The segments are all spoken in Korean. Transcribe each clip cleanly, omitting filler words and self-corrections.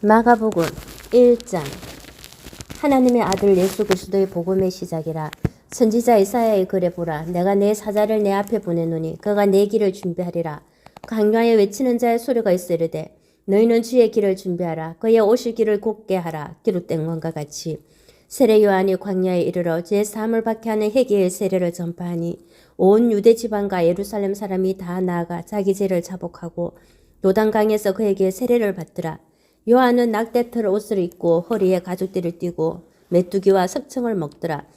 마가복음 1장. 하나님의 아들 예수 그리스도의 복음의 시작이라. 선지자 이사야의 글에 보라. 내가 내 사자를 내 앞에 보내노니 그가 내 길을 준비하리라. 광야에 외치는 자의 소리가 있으리되 너희는 주의 길을 준비하라. 그의 오실 길을 곧게 하라. 기록된 것과 같이 세례 요한이 광야에 이르러 제 사함을 받게 하는 회개의 세례를 전파하니 온 유대 지방과 예루살렘 사람이 다 나아가 자기 죄를 자복하고 요단강에서 그에게 세례를 받더라. 요한은 낙대털 옷을 입고 허리에 가죽띠를 띠고 메뚜기와 석청을 먹더라.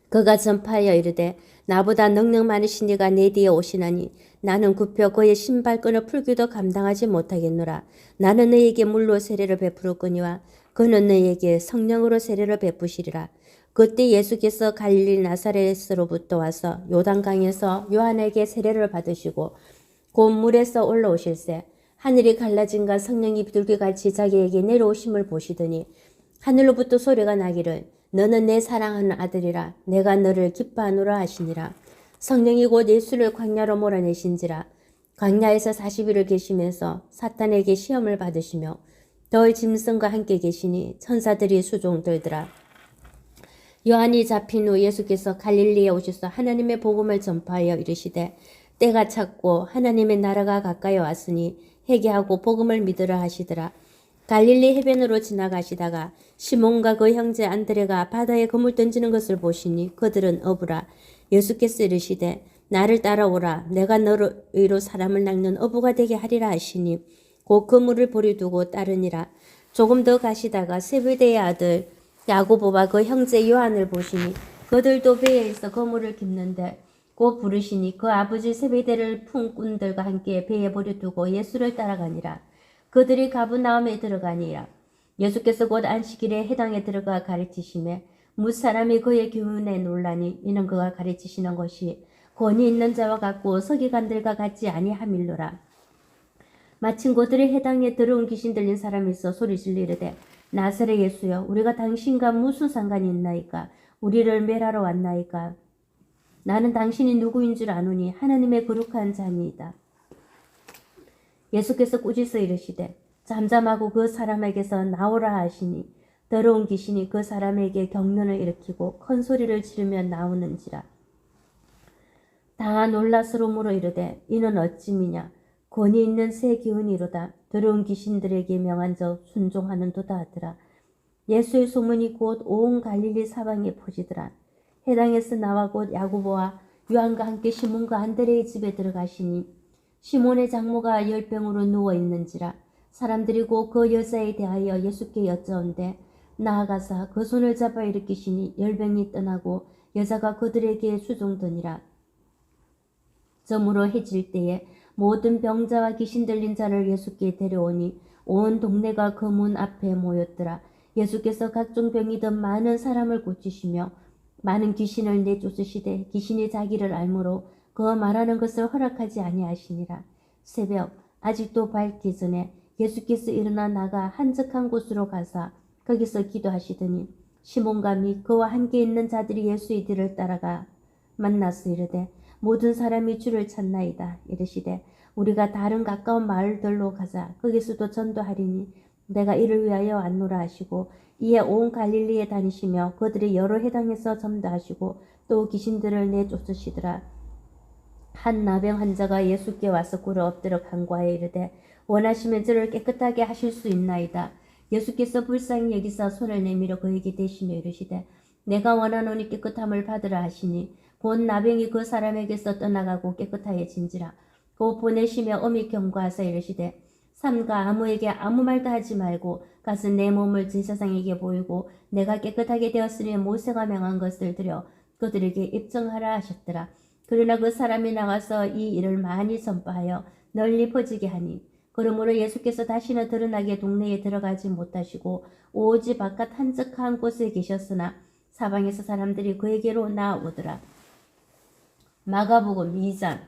그가 전파하여 이르되 나보다 능력 많으신 이가 내 뒤에 오시나니 나는 굽혀 그의 신발끈을 풀기도 감당하지 못하겠노라. 나는 너희에게 물로 세례를 베푸르거니와 그는 너희에게 성령으로 세례를 베푸시리라. 그때 예수께서 갈릴리 나사렛으로부터 와서 요단강에서 요한에게 세례를 받으시고 곧 물에서 올라오실세 하늘이 갈라진가 성령이 비둘기같이 자기에게 내려오심을 보시더니 하늘로부터 소리가 나기를 너는 내 사랑하는 아들이라 내가 너를 기뻐하노라 하시니라. 성령이 곧 예수를 광야로 몰아내신지라. 광야에서 40일을 계시면서 사탄에게 시험을 받으시며 덜 짐승과 함께 계시니 천사들이 수종들더라. 요한이 잡힌 후 예수께서 갈릴리에 오셔서 하나님의 복음을 전파하여 이르시되 때가 찼고 하나님의 나라가 가까이 왔으니 회개하고 복음을 믿으라 하시더라. 갈릴리 해변으로 지나가시다가 시몬과 그 형제 안드레가 바다에 그물 던지는 것을 보시니 그들은 어부라. 예수께서 이르시되 나를 따라오라. 내가 너희로 사람을 낚는 어부가 되게 하리라 하시니 곧 그물을 버려두고 따르니라. 조금 더 가시다가 세베대의 아들 야고보와 그 형제 요한을 보시니 그들도 배에 있어 그물을 깁는데 곧 부르시니 그 아버지 세베대를 품꾼들과 함께 배에 버려두고 예수를 따라가니라. 그들이 가브나움에 들어가니라. 예수께서 곧 안식일에 해당에 들어가 가르치시매 무사람이 그의 교훈에 놀라니 이는 그가 가르치시는 것이 권위 있는 자와 같고 서기관들과 같지 아니함일로라. 마침 그들의 해당에 들어온 귀신 들린 사람이 있어 소리질러 이르되 나사렛 예수여 우리가 당신과 무슨 상관이 있나이까. 우리를 멸하러 왔나이까. 나는 당신이 누구인 줄 아노니 하나님의 거룩한 자니이다. 예수께서 꾸짖어 이르시되 잠잠하고 그 사람에게서 나오라 하시니 더러운 귀신이 그 사람에게 경련을 일으키고 큰 소리를 지르며 나오는지라. 다 놀라스러움으로 이르되 이는 어찌미냐. 권위 있는 새 기운이로다. 더러운 귀신들에게 명한 적 순종하는도다 하더라. 예수의 소문이 곧 온 갈릴리 사방에 퍼지더라. 해당에서 나와 곧 야고보와 요한과 함께 시몬과 안드레의 집에 들어가시니 시몬의 장모가 열병으로 누워있는지라. 사람들이 곧 그 여자에 대하여 예수께 여짜온대 나아가사 그 손을 잡아 일으키시니 열병이 떠나고 여자가 그들에게 수종되니라. 저물어 해질 때에 모든 병자와 귀신 들린 자를 예수께 데려오니 온 동네가 그 문 앞에 모였더라. 예수께서 각종 병이든 많은 사람을 고치시며 많은 귀신을 내쫓으시되 귀신이 자기를 알므로 그 말하는 것을 허락하지 아니하시니라. 새벽 아직도 밝기 전에 예수께서 일어나 나가 한적한 곳으로 가사 거기서 기도하시더니 시몬과 및 그와 함께 있는 자들이 예수의 뒤를 따라가 만나서 이르되 모든 사람이 주를 찾나이다. 이르시되 우리가 다른 가까운 마을들로 가자. 거기서도 전도하리니 내가 이를 위하여 왔노라 하시고 이에 온 갈릴리에 다니시며 그들이 여러 해당에서 전도하시고 또 귀신들을 내쫓으시더라. 한 나병 환자가 예수께 와서 꿇어 엎드려 간구하여 이르되 원하시면 저를 깨끗하게 하실 수 있나이다. 예수께서 불쌍히 여기사 손을 내밀어 그에게 대시며 이르시되 내가 원하노니 깨끗함을 받으라 하시니 곧 나병이 그 사람에게서 떠나가고 깨끗하여진지라. 곧 보내시며 엄히 경고하사 이르시되 삼가 아무에게 아무 말도 하지 말고 가서 내 몸을 제사장에게 보이고 내가 깨끗하게 되었으니 모세가 명한 것을 들여 그들에게 입증하라 하셨더라. 그러나 그 사람이 나가서 이 일을 많이 전파하여 널리 퍼지게 하니 그러므로 예수께서 다시는 드러나게 동네에 들어가지 못하시고 오직 바깥 한적한 곳에 계셨으나 사방에서 사람들이 그에게로 나오더라. 마가복음 2장.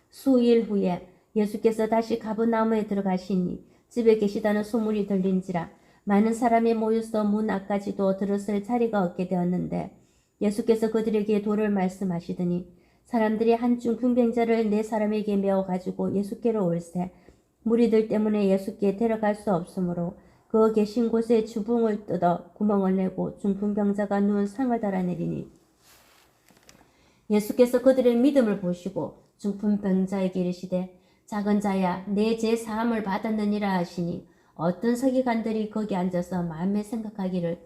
수일 후에 예수께서 다시 가버나움에 들어가시니 집에 계시다는 소문이 들린지라. 많은 사람이 모여서 문 앞까지도 들었을 자리가 없게 되었는데 예수께서 그들에게 도를 말씀하시더니 사람들이 한중 군병자를 네 사람에게 메어 가지고 예수께로 올세 무리들 때문에 예수께 데려갈 수 없으므로 그 계신 곳에 주붕을 뜯어 구멍을 내고 중풍병자가 누운 상을 달아내리니 예수께서 그들의 믿음을 보시고 중풍병자에게 이르시되 작은 자야 내 죄 사함을 받았느니라 하시니 어떤 서기관들이 거기 앉아서 마음에 생각하기를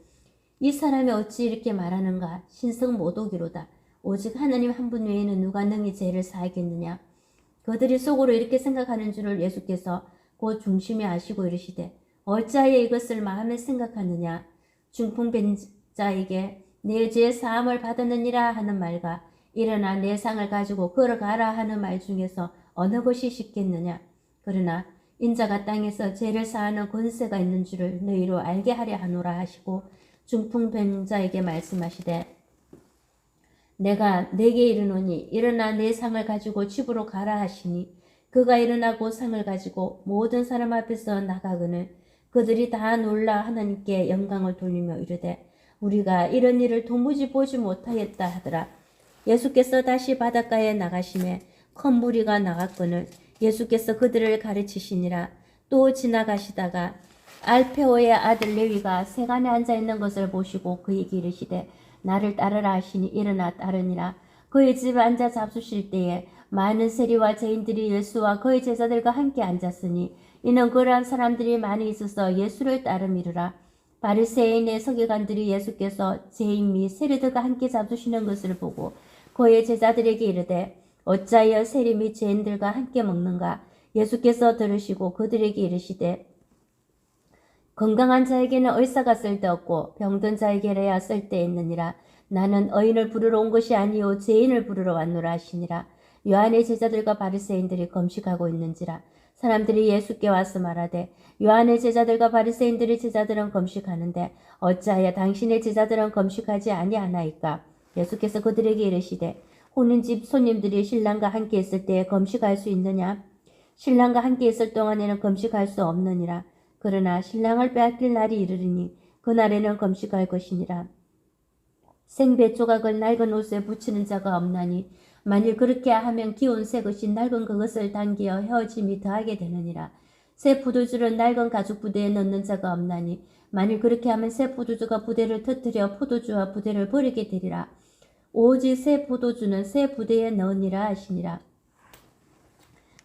이 사람이 어찌 이렇게 말하는가 신성 모독이로다. 오직 하나님 한 분 외에는 누가 능히 죄를 사하겠느냐. 그들이 속으로 이렇게 생각하는 줄을 예수께서 곧 중심에 아시고 이르시되 어찌하여 이것을 마음에 생각하느냐. 중풍병자에게 내 죄 사함을 받았느니라 하는 말과 일어나 내 상을 가지고 걸어가라 하는 말 중에서 어느 것이 쉽겠느냐. 그러나 인자가 땅에서 죄를 사하는 권세가 있는 줄을 너희로 알게 하려 하노라 하시고 중풍병자에게 말씀하시되 내가 네게 이르노니 일어나 내 상을 가지고 집으로 가라 하시니 그가 일어나고 상을 가지고 모든 사람 앞에서 나가거늘 그들이 다 놀라 하나님께 영광을 돌리며 이르되 우리가 이런 일을 도무지 보지 못하였다 하더라. 예수께서 다시 바닷가에 나가심에 큰 무리가 나갔거늘 예수께서 그들을 가르치시니라. 또 지나가시다가 알페오의 아들 레위가 세간에 앉아있는 것을 보시고 그에게 이르시되 나를 따르라 하시니 일어나 따르니라. 그의 집에 앉아 잡수실 때에 많은 세리와 죄인들이 예수와 그의 제자들과 함께 앉았으니 이는 그러한 사람들이 많이 있어서 예수를 따름이르라. 바리새인의 서기관들이 예수께서 죄인 및 세리들과 함께 잡수시는 것을 보고 그의 제자들에게 이르되 어찌하여 세리 및 죄인들과 함께 먹는가. 예수께서 들으시고 그들에게 이르시되 건강한 자에게는 의사가 쓸데없고 병든 자에게라야 쓸데있느니라. 나는 의인을 부르러 온 것이 아니요 죄인을 부르러 왔노라 하시니라. 요한의 제자들과 바리새인들이 금식하고 있는지라. 사람들이 예수께 와서 말하되 요한의 제자들과 바리새인들의 제자들은 금식하는데 어찌하여 당신의 제자들은 금식하지 아니하나이까. 예수께서 그들에게 이르시되 혼인집 손님들이 신랑과 함께 있을 때에 금식할 수 있느냐. 신랑과 함께 있을 동안에는 금식할 수 없느니라. 그러나 신랑을 빼앗길 날이 이르리니 그날에는 금식할 것이니라. 생배 조각을 낡은 옷에 붙이는 자가 없나니 만일 그렇게 하면 기운 새 것이 낡은 그것을 당기어 헤어짐이 더하게 되느니라. 새 포도주를 낡은 가죽 부대에 넣는 자가 없나니 만일 그렇게 하면 새 포도주가 부대를 터뜨려 포도주와 부대를 버리게 되리라. 오직 새 포도주는 새 부대에 넣으니라 하시니라.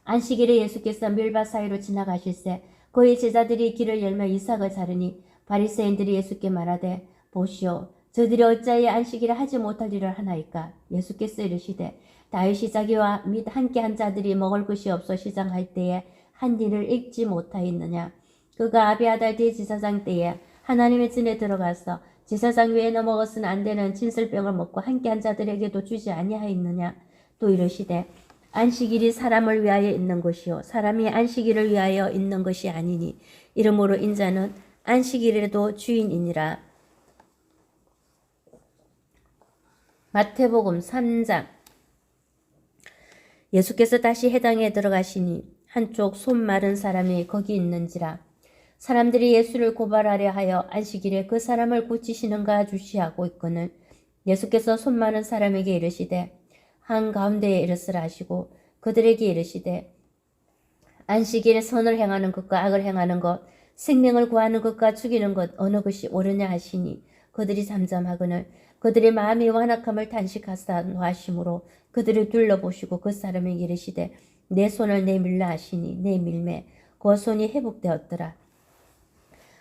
안식일에 예수께서 밀밭 사이로 지나가실새 그의 제자들이 길을 열며 이삭을 자르니 바리새인들이 예수께 말하되 보시오 저들이 어찌하여 안식일에 하지 못할 일을 하나이까. 예수께서 이르시되 다윗이 자기와 및 함께한 자들이 먹을 것이 없어 시장할 때에 한 일을 읽지 못하였느냐. 그가 아비아달 대제사장 때에 하나님의 전에 들어가서 제사장 외에는 먹어서는 안 되는 진설병을 먹고 함께한 자들에게도 주지 아니하였느냐. 또 이르시되 안식일이 사람을 위하여 있는 것이요 사람이 안식일을 위하여 있는 것이 아니니 이러므로 인자는 안식일에도 주인이니라. 마태복음 3장. 예수께서 다시 회당에 들어가시니 한쪽 손 마른 사람이 거기 있는지라. 사람들이 예수를 고발하려 하여 안식일에 그 사람을 고치시는가 주시하고 있거늘 예수께서 손 마른 사람에게 이르시되 한가운데에 이르으라 하시고 그들에게 이르시되 안식일에 선을 행하는 것과 악을 행하는 것 생명을 구하는 것과 죽이는 것 어느 것이 옳으냐 하시니 그들이 잠잠하거늘 그들의 마음이 완악함을 탄식하사 노하심으로 그들을 둘러보시고 그 사람에게 이르시되 내 손을 내밀라 하시니 내밀매 그 손이 회복되었더라.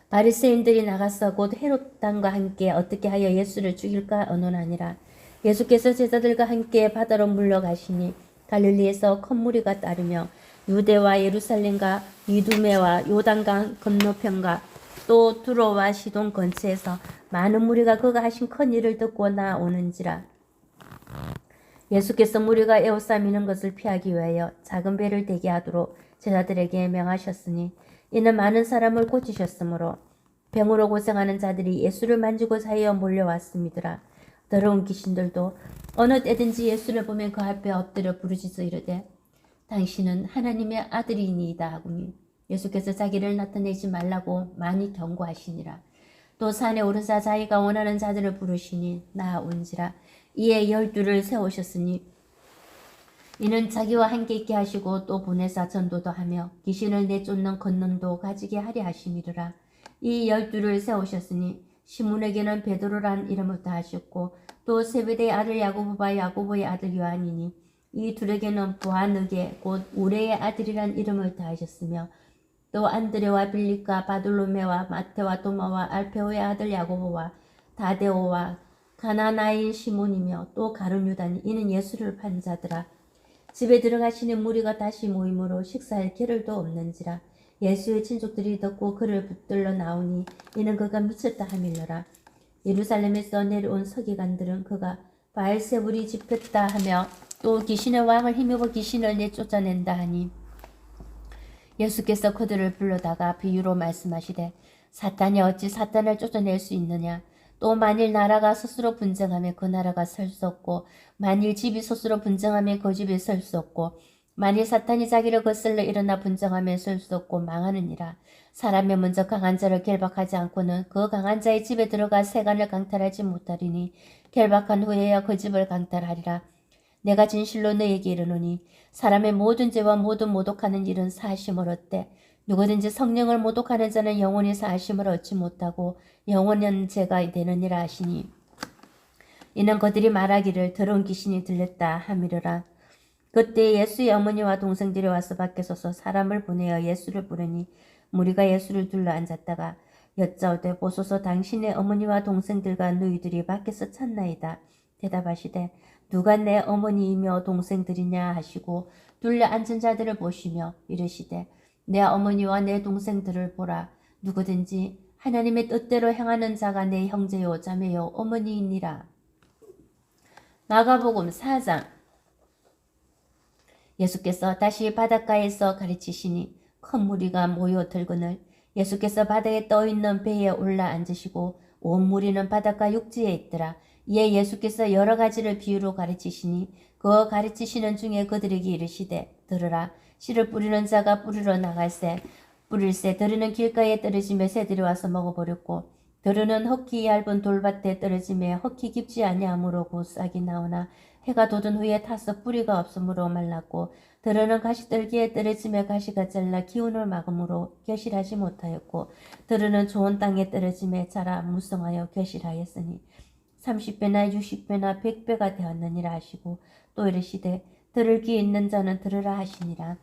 바리새인들이 나가서 곧 헤롯 왕과 함께 어떻게 하여 예수를 죽일까 언론하니라. 예수께서 제자들과 함께 바다로 물러가시니 갈릴리에서 큰 무리가 따르며 유대와 예루살렘과 이두메와 요단강 건너편과 또 두로와 시돈 근처에서 많은 무리가 그가 하신 큰 일을 듣고 나오는지라. 예수께서 무리가 에워싸미는 것을 피하기 위하여 작은 배를 대게 하도록 제자들에게 명하셨으니 이는 많은 사람을 고치셨으므로 병으로 고생하는 자들이 예수를 만지고 사이에 몰려왔음이더라. 더러운 귀신들도 어느 때든지 예수를 보면 그 앞에 엎드려 부르짖어 이르되 당신은 하나님의 아들이니이다 하고니 예수께서 자기를 나타내지 말라고 많이 경고하시니라. 또 산에 오르사 자기가 원하는 자들을 부르시니 나아온지라. 이에 12를 세우셨으니 이는 자기와 함께 있게 하시고 또 보내사 전도도 하며 귀신을 내쫓는 권능도 가지게 하려 하심이르라. 이 12를 세우셨으니 시몬에게는 베드로란 이름을 다하셨고 또 세베대의 아들 야고보와 야고보의 아들 요한이니 이 둘에게는 보아느게 곧 우레의 아들이란 이름을 다하셨으며 또 안드레와 빌립과 바돌로메와 마테와 도마와 알페오의 아들 야고보와 다데오와 가나나인 시몬이며 또 가룟 유다니 이는 예수를 판 자더라. 집에 들어가시는 무리가 다시 모임으로 식사할 겨를도 없는지라. 예수의 친족들이 듣고 그를 붙들러 나오니 이는 그가 미쳤다 하밀러라. 예루살렘에서 내려온 서기관들은 그가 바알세불이 집혔다 하며 또 귀신의 왕을 힘입어 귀신을 내쫓아낸다 하니 예수께서 그들을 불러다가 비유로 말씀하시되 사탄이 어찌 사탄을 쫓아낼 수 있느냐. 또 만일 나라가 스스로 분쟁하며 그 나라가 설 수 없고 만일 집이 스스로 분쟁하며 그 집이 설 수 없고 만일 사탄이 자기를 거슬러 일어나 분쟁하며 설 수 없고 망하느니라. 사람이 먼저 강한 자를 결박하지 않고는 그 강한 자의 집에 들어가 세간을 강탈하지 못하리니 결박한 후에야 그 집을 강탈하리라. 내가 진실로 너에게 이르노니 사람의 모든 죄와 모든 모독하는 일은 사하심을 얻되 누구든지 성령을 모독하는 자는 영원히 사하심을 얻지 못하고 영원한 죄가 되느니라 하시니 이는 그들이 말하기를 더러운 귀신이 들렸다 하미르라. 그때 예수의 어머니와 동생들이 와서 밖에 서서 사람을 보내어 예수를 부르니 무리가 예수를 둘러 앉았다가 여짜오되 보소서 당신의 어머니와 동생들과 너희들이 밖에서 찾나이다. 대답하시되 누가 내 어머니이며 동생들이냐 하시고 둘러 앉은 자들을 보시며 이르시되 내 어머니와 내 동생들을 보라. 누구든지 하나님의 뜻대로 행하는 자가 내 형제요 자매요 어머니이니라. 마가복음 4장. 예수께서 다시 바닷가에서 가르치시니 큰 무리가 모여 들거늘 예수께서 바다에 떠있는 배에 올라 앉으시고 온 무리는 바닷가 육지에 있더라. 이에 예수께서 여러 가지를 비유로 가르치시니 그 가르치시는 중에 그들에게 이르시되 들으라. 씨를 뿌리는 자가 뿌리러 나갈새 뿌릴새 들으는 길가에 떨어지며 새들이 와서 먹어버렸고 들으는 흙이 얇은 돌밭에 떨어지며 흙이 깊지 아니하므로 곧 싹이 나오나 해가 돋은 후에 타서 뿌리가 없으므로 말랐고 들으는 가시떨기에 떨어지며 가시가 잘라 기운을 막음으로 결실하지 못하였고 들으는 좋은 땅에 떨어지며 자라 무성하여 결실하였으니 30배나 60배나 100배가 되었느니라 하시고 또 이르시되 들을 귀 있는 자는 들으라 하시니라.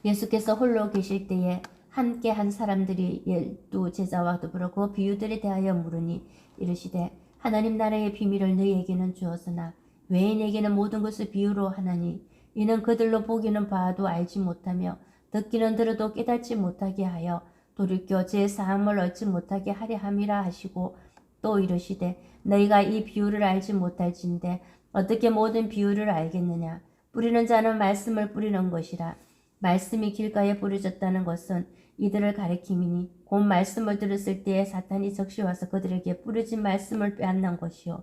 예수께서 홀로 계실 때에 함께 한 사람들이 12 제자와 더불어 그 비유들에 대하여 물으니 이르시되 하나님 나라의 비밀을 너희에게는 주었으나 외인에게는 모든 것을 비유로 하나니 이는 그들로 보기는 봐도 알지 못하며 듣기는 들어도 깨닫지 못하게 하여 돌이켜 제 사함을 얻지 못하게 하려 함이라 하시고 또 이르시되 너희가 이 비유를 알지 못할진대 어떻게 모든 비유를 알겠느냐. 뿌리는 자는 말씀을 뿌리는 것이라. 말씀이 길가에 뿌려졌다는 것은 이들을 가리킴이니 곧 말씀을 들었을 때에 사탄이 적시 와서 그들에게 뿌려진 말씀을 빼앗는 것이요.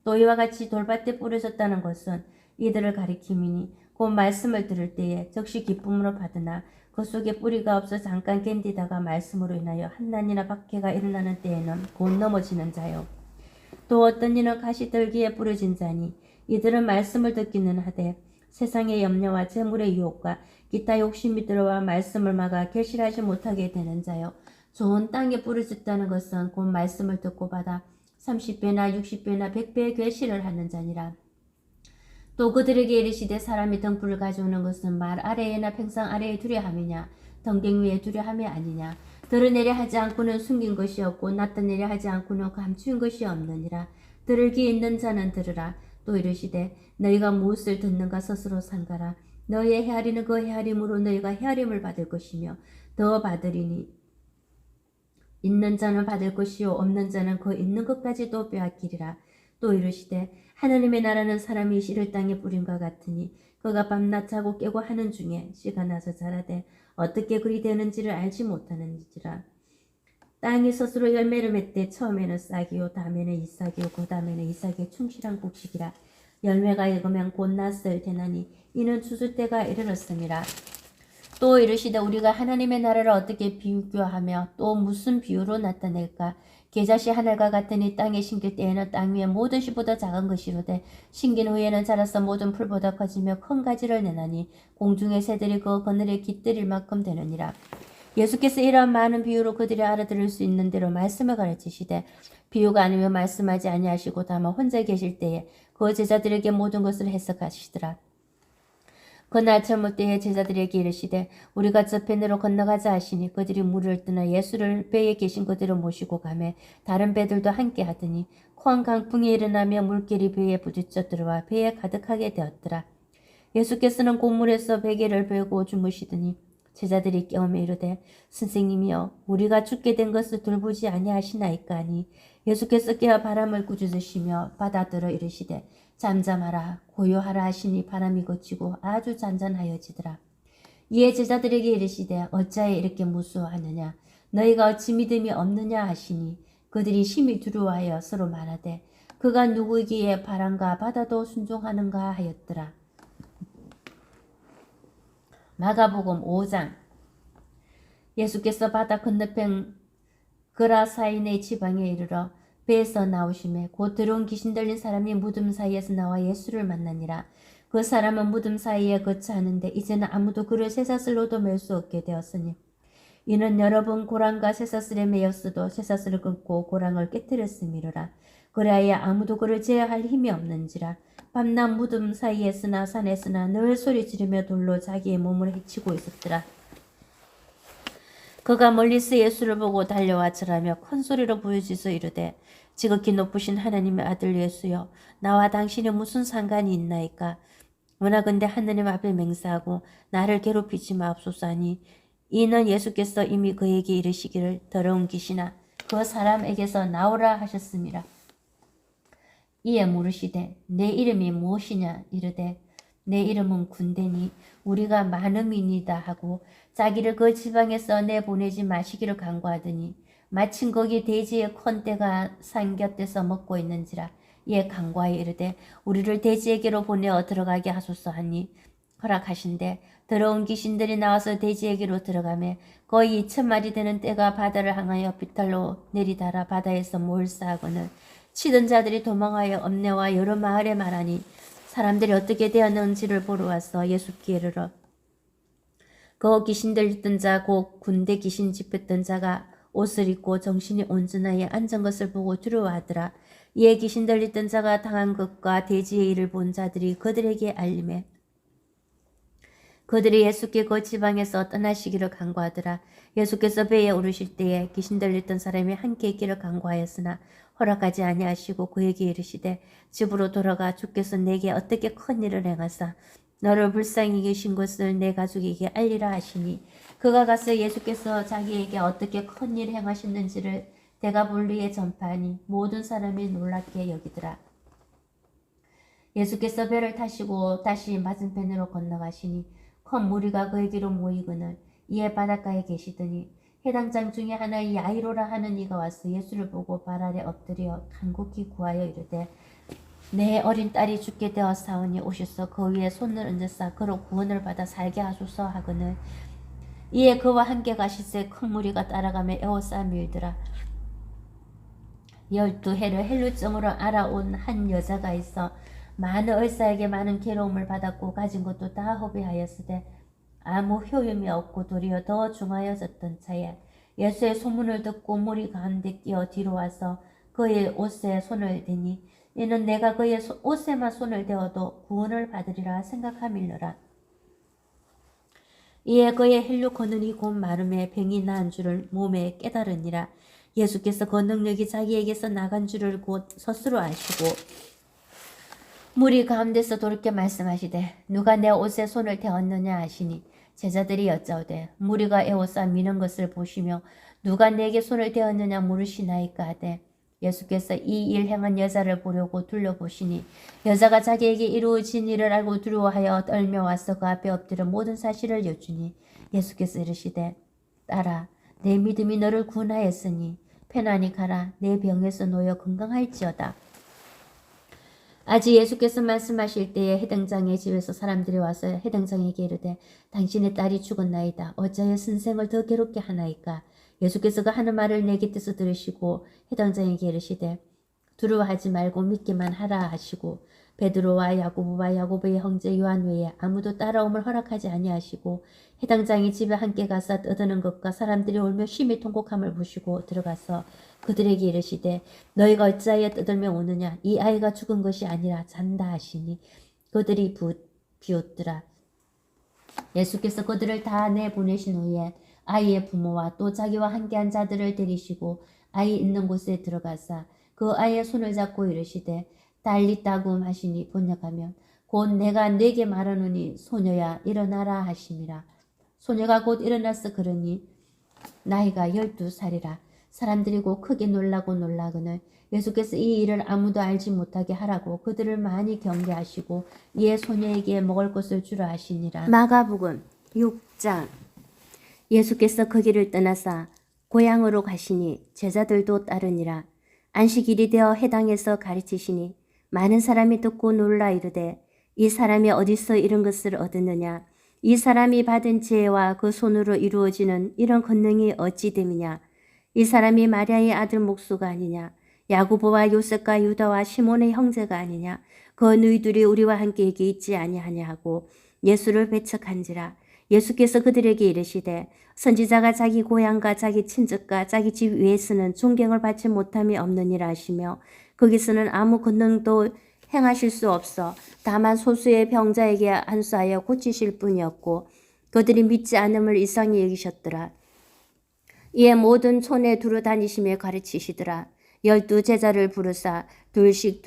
또 이와 같이 돌밭에 뿌려졌다는 것은 이들을 가리킴이니 곧 말씀을 들을 때에 적시 기쁨으로 받으나 그 속에 뿌리가 없어 잠깐 견디다가 말씀으로 인하여 한난이나 박해가 일어나는 때에는 곧 넘어지는 자요. 또 어떤 이는 가시떨기에 뿌려진 자니 이들은 말씀을 듣기는 하되 세상의 염려와 재물의 유혹과 기타 욕심이 들어와 말씀을 막아 결실하지 못하게 되는 자요. 좋은 땅에 뿌려졌다는 것은 곧 말씀을 듣고 받아 30배나 60배나 100배의 결실을 하는 자니라. 또 그들에게 이르시되 사람이 등불을 가져오는 것은 말 아래에나 평상 아래에 두려 함이냐 덩갱 위에 두려 함이 아니냐. 드러내려 하지 않고는 숨긴 것이 없고 나타내려 하지 않고는 감추인 것이 없느니라. 들을 귀 있는 자는 들으라. 또 이르시되 너희가 무엇을 듣는가 스스로 삼가라. 너희의 헤아리는 그 헤아림으로 너희가 헤아림을 받을 것이며 더 받으리니 있는 자는 받을 것이요 없는 자는 그 있는 것까지도 빼앗기리라. 또 이르시되 하나님의 나라는 사람이 씨를 땅에 뿌린과 같으니 그가 밤낮 자고 깨고 하는 중에 씨가 나서 자라되 어떻게 그리 되는지를 알지 못하는지라. 땅이 스스로 열매를 맺되 처음에는 싹이요 다음에는 이싹이요 그 다음에는 이싹의 충실한 곡식이라. 열매가 익으면 곧 낫을 되나니 이는 추수 때가 이르렀음이라. 또 이르시되 우리가 하나님의 나라를 어떻게 비교하며 또 무슨 비유로 나타낼까. 계자씨 하늘과 같으니 땅에 심길 때에는 땅 위에 모든 씨보다 작은 것이로되 심긴 후에는 자라서 모든 풀보다 커지며 큰 가지를 내나니 공중의 새들이 그 그늘에 깃들일 만큼 되느니라. 예수께서 이러한 많은 비유로 그들이 알아들을 수 있는 대로 말씀을 가르치시되 비유가 아니면 말씀하지 아니하시고 다만 혼자 계실 때에 그 제자들에게 모든 것을 해석하시더라. 그날 저물 때에 제자들에게 이르시되 우리가 저편으로 건너가자 하시니 그들이 물을 뜨나 예수를 배에 계신 그대로 모시고 가매 다른 배들도 함께 하더니 큰 강풍이 일어나며 물결이 배에 부딪혀 들어와 배에 가득하게 되었더라. 예수께서는 곡물에서 베개를 베고 주무시더니 제자들이 깨우며 이르되 선생님이여 우리가 죽게 된 것을 돌보지 아니하시나이까 하니 예수께서 깨어 바람을 꾸짖으시며 바다들어 이르시되 잠잠하라 고요하라 하시니 바람이 그치고 아주 잔잔하여지더라. 이에 제자들에게 이르시되 어찌하여 이렇게 무수하느냐 너희가 어찌 믿음이 없느냐 하시니 그들이 심히 두려워하여 서로 말하되 그가 누구이기에 바람과 바다도 순종하는가 하였더라. 마가복음 5장. 예수께서 바다 건너편 그라사인의 지방에 이르러 배에서 나오심에 곧 들어온 귀신 들린 사람이 무덤 사이에서 나와 예수를 만나니라. 그 사람은 무덤 사이에 거처하는데 이제는 아무도 그를 쇠사슬로도 맬 수 없게 되었으니 이는 여러 번 고랑과 쇠사슬에 매였어도 쇠사슬을 끊고 고랑을 깨뜨렸음이로라. 그래야 아무도 그를 제어할 힘이 없는지라. 밤낮 무덤 사이에 쓰나 산에 쓰나 늘 소리 지르며 돌로 자기의 몸을 해치고 있었더라. 그가 멀리서 예수를 보고 달려와 절하며 큰 소리로 부르짖어 이르되 지극히 높으신 하나님의 아들 예수여 나와 당신이 무슨 상관이 있나이까. 원하건대 하느님 앞에 맹세하고 나를 괴롭히지 마옵소서 하니 이는 예수께서 이미 그에게 이르시기를 더러운 귀신아 그 사람에게서 나오라 하셨습니다. 이에 물으시되 내 이름이 무엇이냐 이르되 내 이름은 군대니 우리가 많음이니다 하고 자기를 그 지방에서 내보내지 마시기를 간구하더니 마침 거기 돼지의 큰 떼가 산 곁에서 먹고 있는지라. 이에 간구하여 이르되 우리를 돼지에게로 보내어 들어가게 하소서 하니 허락하신대 더러운 귀신들이 나와서 돼지에게로 들어가매 거의 2,000마리 되는 떼가 바다를 향하여 비탈로 내리달아 바다에서 몰사하거늘 치던 자들이 도망하여 엄내와 여러 마을에 말하니 사람들이 어떻게 되었는지를 보러 와서 예수께 이르러 그 귀신 들렸던 자 곧 군대 귀신 집혔던 자가 옷을 입고 정신이 온전하여 앉은 것을 보고 두려워하더라. 이에 귀신 들렸던 자가 당한 것과 돼지의 일을 본 자들이 그들에게 알림해 그들이 예수께 그 지방에서 떠나시기를 간구하더라. 예수께서 배에 오르실 때에 귀신 들렸던 사람이 함께 있기를 간구하였으나 허락하지 아니하시고 그에게 이르시되 집으로 돌아가 주께서 내게 어떻게 큰 일을 행하사 너를 불쌍히 여기신 것을 내 가족에게 알리라 하시니 그가 가서 예수께서 자기에게 어떻게 큰 일을 행하셨는지를 데가볼리에 전파하니 모든 사람이 놀랍게 여기더라. 예수께서 배를 타시고 다시 맞은편으로 건너가시니 큰 무리가 그에게로 모이거늘 이에 바닷가에 계시더니 해당 장 중에 하나의 야이로라 하는 이가 와서 예수를 보고 발 아래 엎드려 간곡히 구하여 이르되 내 어린 딸이 죽게 되었사오니 오셔서 그 위에 손을 얹으사 그로 구원을 받아 살게 하소서 하거늘 이에 그와 함께 가실새 큰 무리가 따라가며 에워싸 밀더라. 12해를 헬루증으로 알아온 한 여자가 있어 많은 의사에게 많은 괴로움을 받았고 가진 것도 다 허비하였으되 아무 효용이 없고 도리어 더 중하여졌던 차에 예수의 소문을 듣고 무리 가운데 끼어 뒤로 와서 그의 옷에 손을 대니 이는 내가 그의 옷에만 손을 대어도 구원을 받으리라 생각함일러라. 이에 그의 헬루 거는이 곧 마름에 병이 나은 줄을 몸에 깨달으니라. 예수께서 그 능력이 자기에게서 나간 줄을 곧 스스로 아시고 무리 가운데서 돌이켜 말씀하시되 누가 내 옷에 손을 대었느냐 하시니 제자들이 여짜오되 무리가 에워싸 미는 것을 보시며 누가 내게 손을 대었느냐 물으시나이까 하되 예수께서 이 일 행한 여자를 보려고 둘러보시니 여자가 자기에게 이루어진 일을 알고 두려워하여 떨며 와서 그 앞에 엎드려 모든 사실을 여쭈니 예수께서 이르시되 딸아 내 믿음이 너를 구원하였으니 편안히 가라 내 병에서 놓여 건강할지어다. 아직 예수께서 말씀하실 때에 해당장의 집에서 사람들이 와서 해당장에게 이르되 당신의 딸이 죽었나이다. 어찌하여 선생을 더 괴롭게 하나이까. 예수께서 그 하는 말을 내 곁에서 들으시고 해당장에게 이르시되 두려워하지 말고 믿기만 하라 하시고 베드로와 야고보와 야고보의 형제 요한 외에 아무도 따라옴을 허락하지 아니하시고 해당장이 집에 함께 가서 떠드는 것과 사람들이 울며 심히 통곡함을 보시고 들어가서 그들에게 이르시되 너희가 어찌하여 떠들며 오느냐 이 아이가 죽은 것이 아니라 잔다 하시니 그들이 비웃더라. 예수께서 그들을 다 내보내신 후에 아이의 부모와 또 자기와 함께한 자들을 데리시고 아이 있는 곳에 들어가사 그 아이의 손을 잡고 이르시되 달리따굼 하시니 번역하면 곧 내가 네게 말하노니 소녀야 일어나라 하심이라. 소녀가 곧 일어나서 걸으니 나이가 12살이라. 사람들이 곧 크게 놀라거늘 예수께서 이 일을 아무도 알지 못하게 하라고 그들을 많이 경계하시고 이에 소녀에게 먹을 것을 주라 하시니라. 마가복음 6장. 예수께서 그 길을 떠나사 고향으로 가시니 제자들도 따르니라. 안식일이 되어 해당에서 가르치시니 많은 사람이 듣고 놀라 이르되 이 사람이 어디서 이런 것을 얻었느냐 이 사람이 받은 지혜와 그 손으로 이루어지는 이런 권능이 어찌 됨이냐 이 사람이 마리아의 아들 목수가 아니냐 야고보와 요셉과 유다와 시몬의 형제가 아니냐 그 너희들이 우리와 함께 여기 있지 아니하냐 하고 예수를 배척한지라. 예수께서 그들에게 이르시되 선지자가 자기 고향과 자기 친척과 자기 집 위에서는 존경을 받지 못함이 없느니라 하시며 거기서는 아무 권능도 행하실 수 없어 다만 소수의 병자에게 안수하여 고치실 뿐이었고 그들이 믿지 않음을 이상히 여기셨더라. 이에 모든 촌에 두루 다니시며 가르치시더라. 12 제자를 부르사 둘씩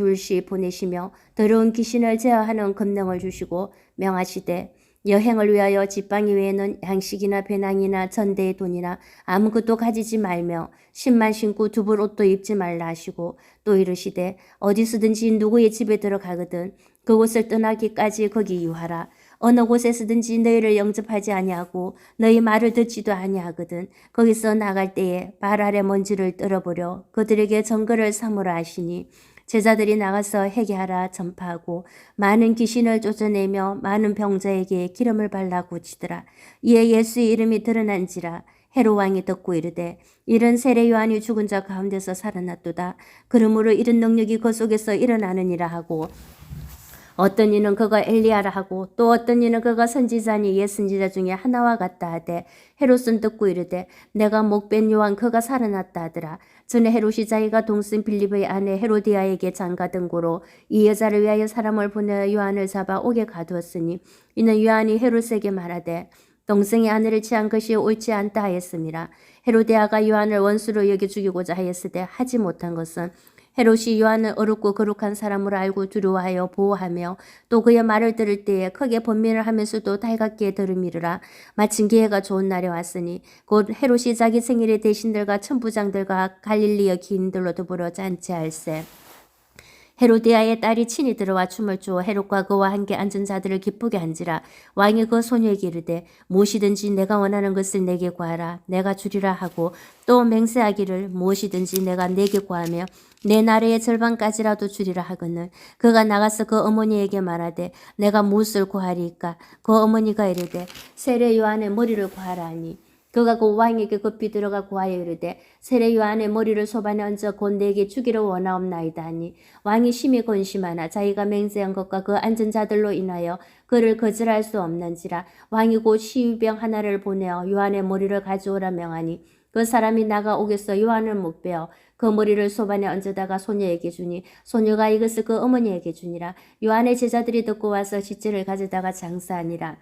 보내시며 더러운 귀신을 제어하는 권능을 주시고 명하시되 여행을 위하여 지팡이 외에는 양식이나 배낭이나 전대의 돈이나 아무것도 가지지 말며 신만 신고 두벌 옷도 입지 말라 하시고 또 이르시되 어디서든지 누구의 집에 들어가거든 그곳을 떠나기까지 거기 유하라. 어느 곳에서든지 너희를 영접하지 아니하고 너희 말을 듣지도 아니하거든 거기서 나갈 때에 발 아래 먼지를 떨어버려 그들에게 정거를 삼으라 하시니 제자들이 나가서 회개하라 전파하고 많은 귀신을 쫓아내며 많은 병자에게 기름을 발라 고치더라. 이에 예수의 이름이 드러난지라. 헤롯 왕이 듣고 이르되 이런 세례 요한이 죽은 자 가운데서 살아났도다. 그러므로 이런 능력이 그 속에서 일어나느니라 하고 어떤 이는 그가 엘리야라 하고 또 어떤 이는 그가 선지자니 옛 선지자 중에 하나와 같다 하되 헤롯은 듣고 이르되 내가 목벤 요한 그가 살아났다 하더라. 전에 헤롯이 자기가 동생 빌립의 아내 헤로디아에게 장가든 고로 이 여자를 위하여 사람을 보내어 요한을 잡아 옥에 가두었으니 이는 요한이 헤롯에게 말하되 동생의 아내를 취한 것이 옳지 않다 하였습니다. 헤로디아가 요한을 원수로 여겨 죽이고자 하였으되 하지 못한 것은 헤롯이 요한을 어렵고 거룩한 사람으로 알고 두려워하여 보호하며 또 그의 말을 들을 때에 크게 번민을 하면서도 달갑게 들으미르라. 마침 기회가 좋은 날에 왔으니 곧 헤롯이 자기 생일에 대신들과 천부장들과 갈릴리의 기인들로 더불어 잔치할세. 헤로디아의 딸이 친히 들어와 춤을 추어 헤롯과 그와 함께 앉은 자들을 기쁘게 한지라. 왕이 그 소녀에게 이르되 무엇이든지 내가 원하는 것을 내게 구하라 내가 주리라 하고 또 맹세하기를 무엇이든지 내가 내게 구하며 내 나라의 절반까지라도 주리라 하거늘 그가 나가서 그 어머니에게 말하되 내가 무엇을 구하리이까. 그 어머니가 이르되 세례 요한의 머리를 구하라 하니 그가 그 왕에게 급히 들어가 구하여 이르되 세례 요한의 머리를 소반에 얹어 곧 내게 주기를 원하옵나이다 하니 왕이 심히 권심하나 자기가 맹세한 것과 그 앉은 자들로 인하여 그를 거절할 수 없는지라. 왕이 곧 시위병 하나를 보내어 요한의 머리를 가져오라 명하니 그 사람이 나가 옥에서 요한을 목베어 그 머리를 소반에 얹어다가 소녀에게 주니 소녀가 이것을 그 어머니에게 주니라. 요한의 제자들이 듣고 와서 시체를 가져다가 장사하니라.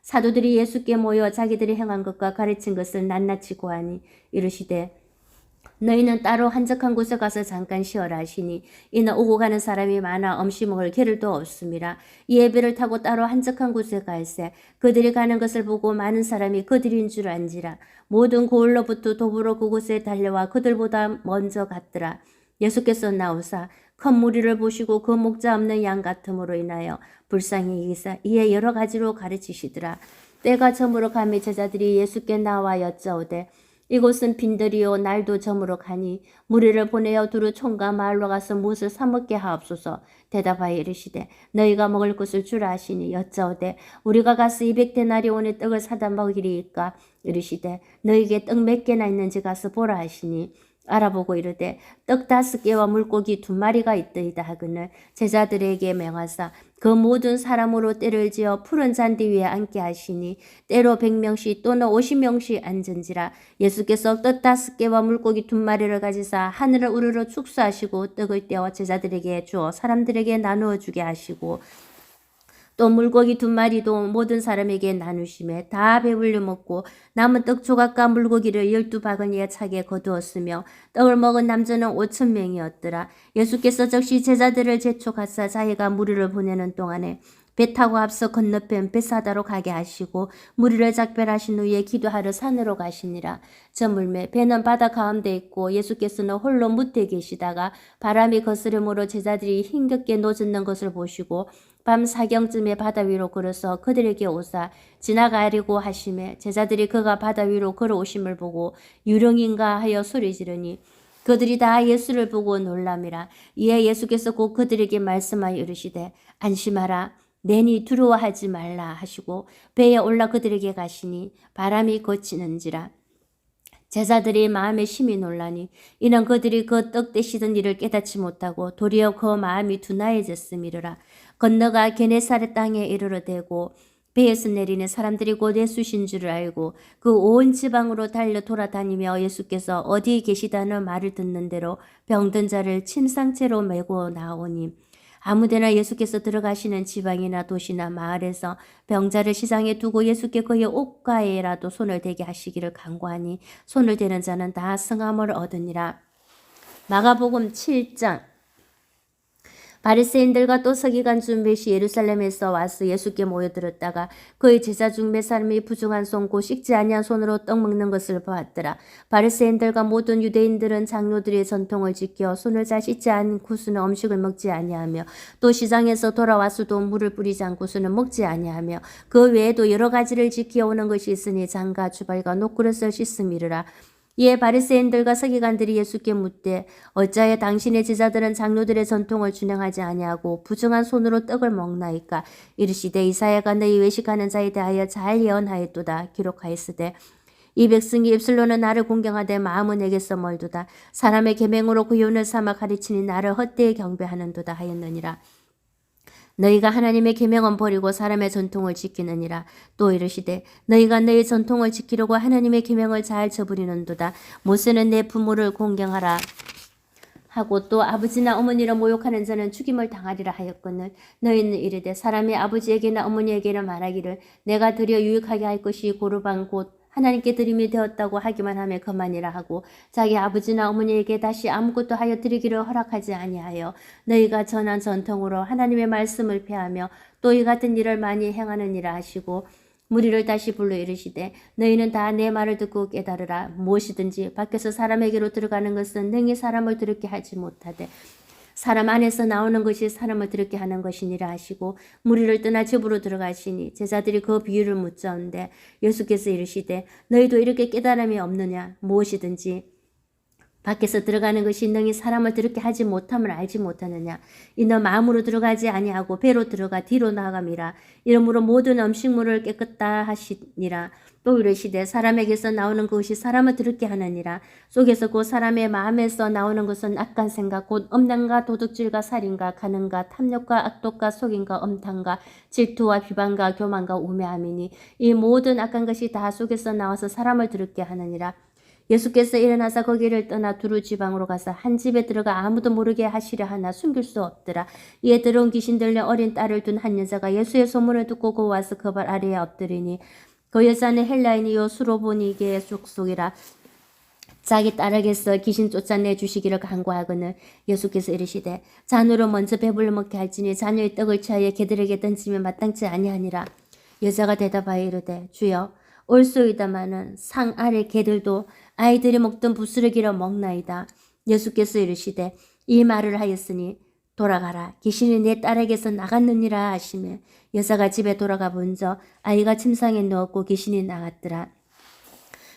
사도들이 예수께 모여 자기들이 행한 것과 가르친 것을 낱낱이 고하니 이르시되 너희는 따로 한적한 곳에 가서 잠깐 쉬어라 하시니 이는 오고 가는 사람이 많아 엄시 먹을 겨를도 없음이라. 이에 배를 타고 따로 한적한 곳에 갈새 그들이 가는 것을 보고 많은 사람이 그들인 줄 안지라. 모든 고을로부터 도보로 그곳에 달려와 그들보다 먼저 갔더라. 예수께서 나오사 큰 무리를 보시고 그 목자 없는 양 같음으로 인하여 불쌍히 여기사 이에 여러 가지로 가르치시더라. 때가 저물어 가매 제자들이 예수께 나와 여짜오되 이곳은 빈들이요 날도 저물어 가니 무리를 보내어 두루 총과 마을로 가서 무엇을 사 먹게 하옵소서. 대답하여 이르시되 너희가 먹을 것을 주라 하시니 여짜오되 우리가 가서 200데나리온의 떡을 사다 먹이리이까. 이르시되 너희에게 떡 몇 개나 있는지 가서 보라 하시니 알아보고 이르되 떡 5개와 물고기 2마리가 있더이다 하거늘 제자들에게 명하사 그 모든 사람으로 때를 지어 푸른 잔디 위에 앉게 하시니 때로 100명씩 또는 50명씩 앉은지라. 예수께서 떡 5개와 물고기 2마리를 가지사 하늘을 우러러 축사하시고 떡을 떼어 제자들에게 주어 사람들에게 나누어 주게 하시고 또 물고기 2마리도 모든 사람에게 나누심에 다 배불려 먹고 남은 떡 조각과 물고기를 12바구니에 차게 거두었으며 떡을 먹은 남자는 5,000명이었더라. 예수께서 즉시 제자들을 재촉하사 자기가 무리를 보내는 동안에 배 타고 앞서 건너편 벳사다로 가게 하시고 무리를 작별하신 후에 기도하러 산으로 가시니라. 저물매 배는 바다 가운데 있고 예수께서는 홀로 무태 계시다가 바람이 거스름으로 제자들이 힘겹게 노젓는 것을 보시고 밤 4경쯤에 바다 위로 걸어서 그들에게 오사 지나가려고 하심에 제자들이 그가 바다 위로 걸어오심을 보고 유령인가 하여 소리 지르니 그들이 다 예수를 보고 놀람이라. 이에 예수께서 곧 그들에게 말씀하여 이르시되 안심하라 내니 두려워하지 말라 하시고 배에 올라 그들에게 가시니 바람이 거치는지라. 제자들이 마음에 심히 놀라니 이는 그들이 그 떡 떼시던 일을 깨닫지 못하고 도리어 그 마음이 둔하여졌음이로라. 건너가 게네사렛 땅에 이르러대고 배에서 내리는 사람들이 곧 예수신 줄을 알고 그 온 지방으로 달려 돌아다니며 예수께서 어디 계시다는 말을 듣는 대로 병든 자를 침상채로 메고 나오니 아무데나 예수께서 들어가시는 지방이나 도시나 마을에서 병자를 시장에 두고 예수께 그의 옷가에라도 손을 대게 하시기를 간구하니 손을 대는 자는 다 성함을 얻으니라. 마가복음 7장. 바리새인들과 또 서기관 중 몇이 예루살렘에서 와서 예수께 모여들었다가 그의 제자 중 몇 사람이 부정한 손 곧 씻지 아니한 손으로 떡 먹는 것을 보았더라. 바리새인들과 모든 유대인들은 장로들의 전통을 지켜 손을 잘 씻지 않고서는 음식을 먹지 아니하며 또 시장에서 돌아와서도 물을 뿌리지 않고서는 먹지 아니하며 그 외에도 여러 가지를 지켜오는 것이 있으니 장과 주발과 녹그릇을 씻음이르라. 이에 바리새인들과 서기관들이 예수께 묻되 어찌하여 당신의 제자들은 장로들의 전통을 준행하지 아니하고 부정한 손으로 떡을 먹나이까. 이르시되 이사야가 너희 외식하는 자에 대하여 잘 예언하였도다. 기록하였으되 이 백성이 입술로는 나를 공경하되 마음은 내게서 멀도다. 사람의 계명으로 구윤을 삼아 가르치니 나를 헛되이 경배하는도다 하였느니라. 너희가 하나님의 계명은 버리고 사람의 전통을 지키느니라. 또 이르시되 너희가 너희 전통을 지키려고 하나님의 계명을 잘 저버리는도다. 모세는 내 부모를 공경하라 하고 또 아버지나 어머니를 모욕하는 자는 죽임을 당하리라 하였거늘 너희는 이르되 사람이 아버지에게나 어머니에게나 말하기를 내가 드려 유익하게 할 것이 고르반 곧 하나님께 드림이 되었다고 하기만 하면 그만이라 하고 자기 아버지나 어머니에게 다시 아무것도 하여 드리기를 허락하지 아니하여 너희가 전한 전통으로 하나님의 말씀을 폐하며 또 이 같은 일을 많이 행하느니라 하시고 무리를 다시 불러 이르시되 너희는 다 내 말을 듣고 깨달으라. 무엇이든지 밖에서 사람에게로 들어가는 것은 능히 사람을 더럽게 하지 못하되 사람 안에서 나오는 것이 사람을 더럽게 하는 것이니라 하시고 무리를 떠나 집으로 들어가시니 제자들이 그 비유를 묻자온데 예수께서 이르시되 너희도 이렇게 깨달음이 없느냐. 무엇이든지 밖에서 들어가는 것이 능히 사람을 더럽게 하지 못함을 알지 못하느냐. 이는 마음으로 들어가지 아니하고 배로 들어가 뒤로 나감이라. 이러므로 모든 음식물을 깨끗다 하시니라. 또 이르시되 사람에게서 나오는 것이 사람을 더럽게 하느니라. 속에서 곧 사람의 마음에서 나오는 것은 악한 생각 곧 음란과 도둑질과 살인과 간음과 탐욕과 악독과 속임과 엄탕과 질투와 비방과 교만과 우매함이니 이 모든 악한 것이 다 속에서 나와서 사람을 더럽게 하느니라. 예수께서 일어나서 거기를 떠나 두루 지방으로 가서 한 집에 들어가 아무도 모르게 하시려 하나 숨길 수 없더라. 이에 들어온 귀신 들려 어린 딸을 둔 한 여자가 예수의 소문을 듣고 그 와서 그 발 아래에 엎드리니 그 여자는 헬라인이요 수로보니게의 족속이라. 자기 딸에게서 귀신 쫓아내 주시기를 간구하거늘 예수께서 이르시되 잔으로 먼저 배불러 먹게 할지니 자녀의 떡을 취하여 개들에게 던지면 마땅치 아니하니라. 여자가 대답하여 이르되 주여 올소이다마는 상 아래 개들도 아이들이 먹던 부스러기로 먹나이다. 예수께서 이르시되 이 말을 하였으니 돌아가라. 귀신이 내 딸에게서 나갔느니라 하시며 여자가 집에 돌아가 본저 아이가 침상에 누웠고 귀신이 나갔더라.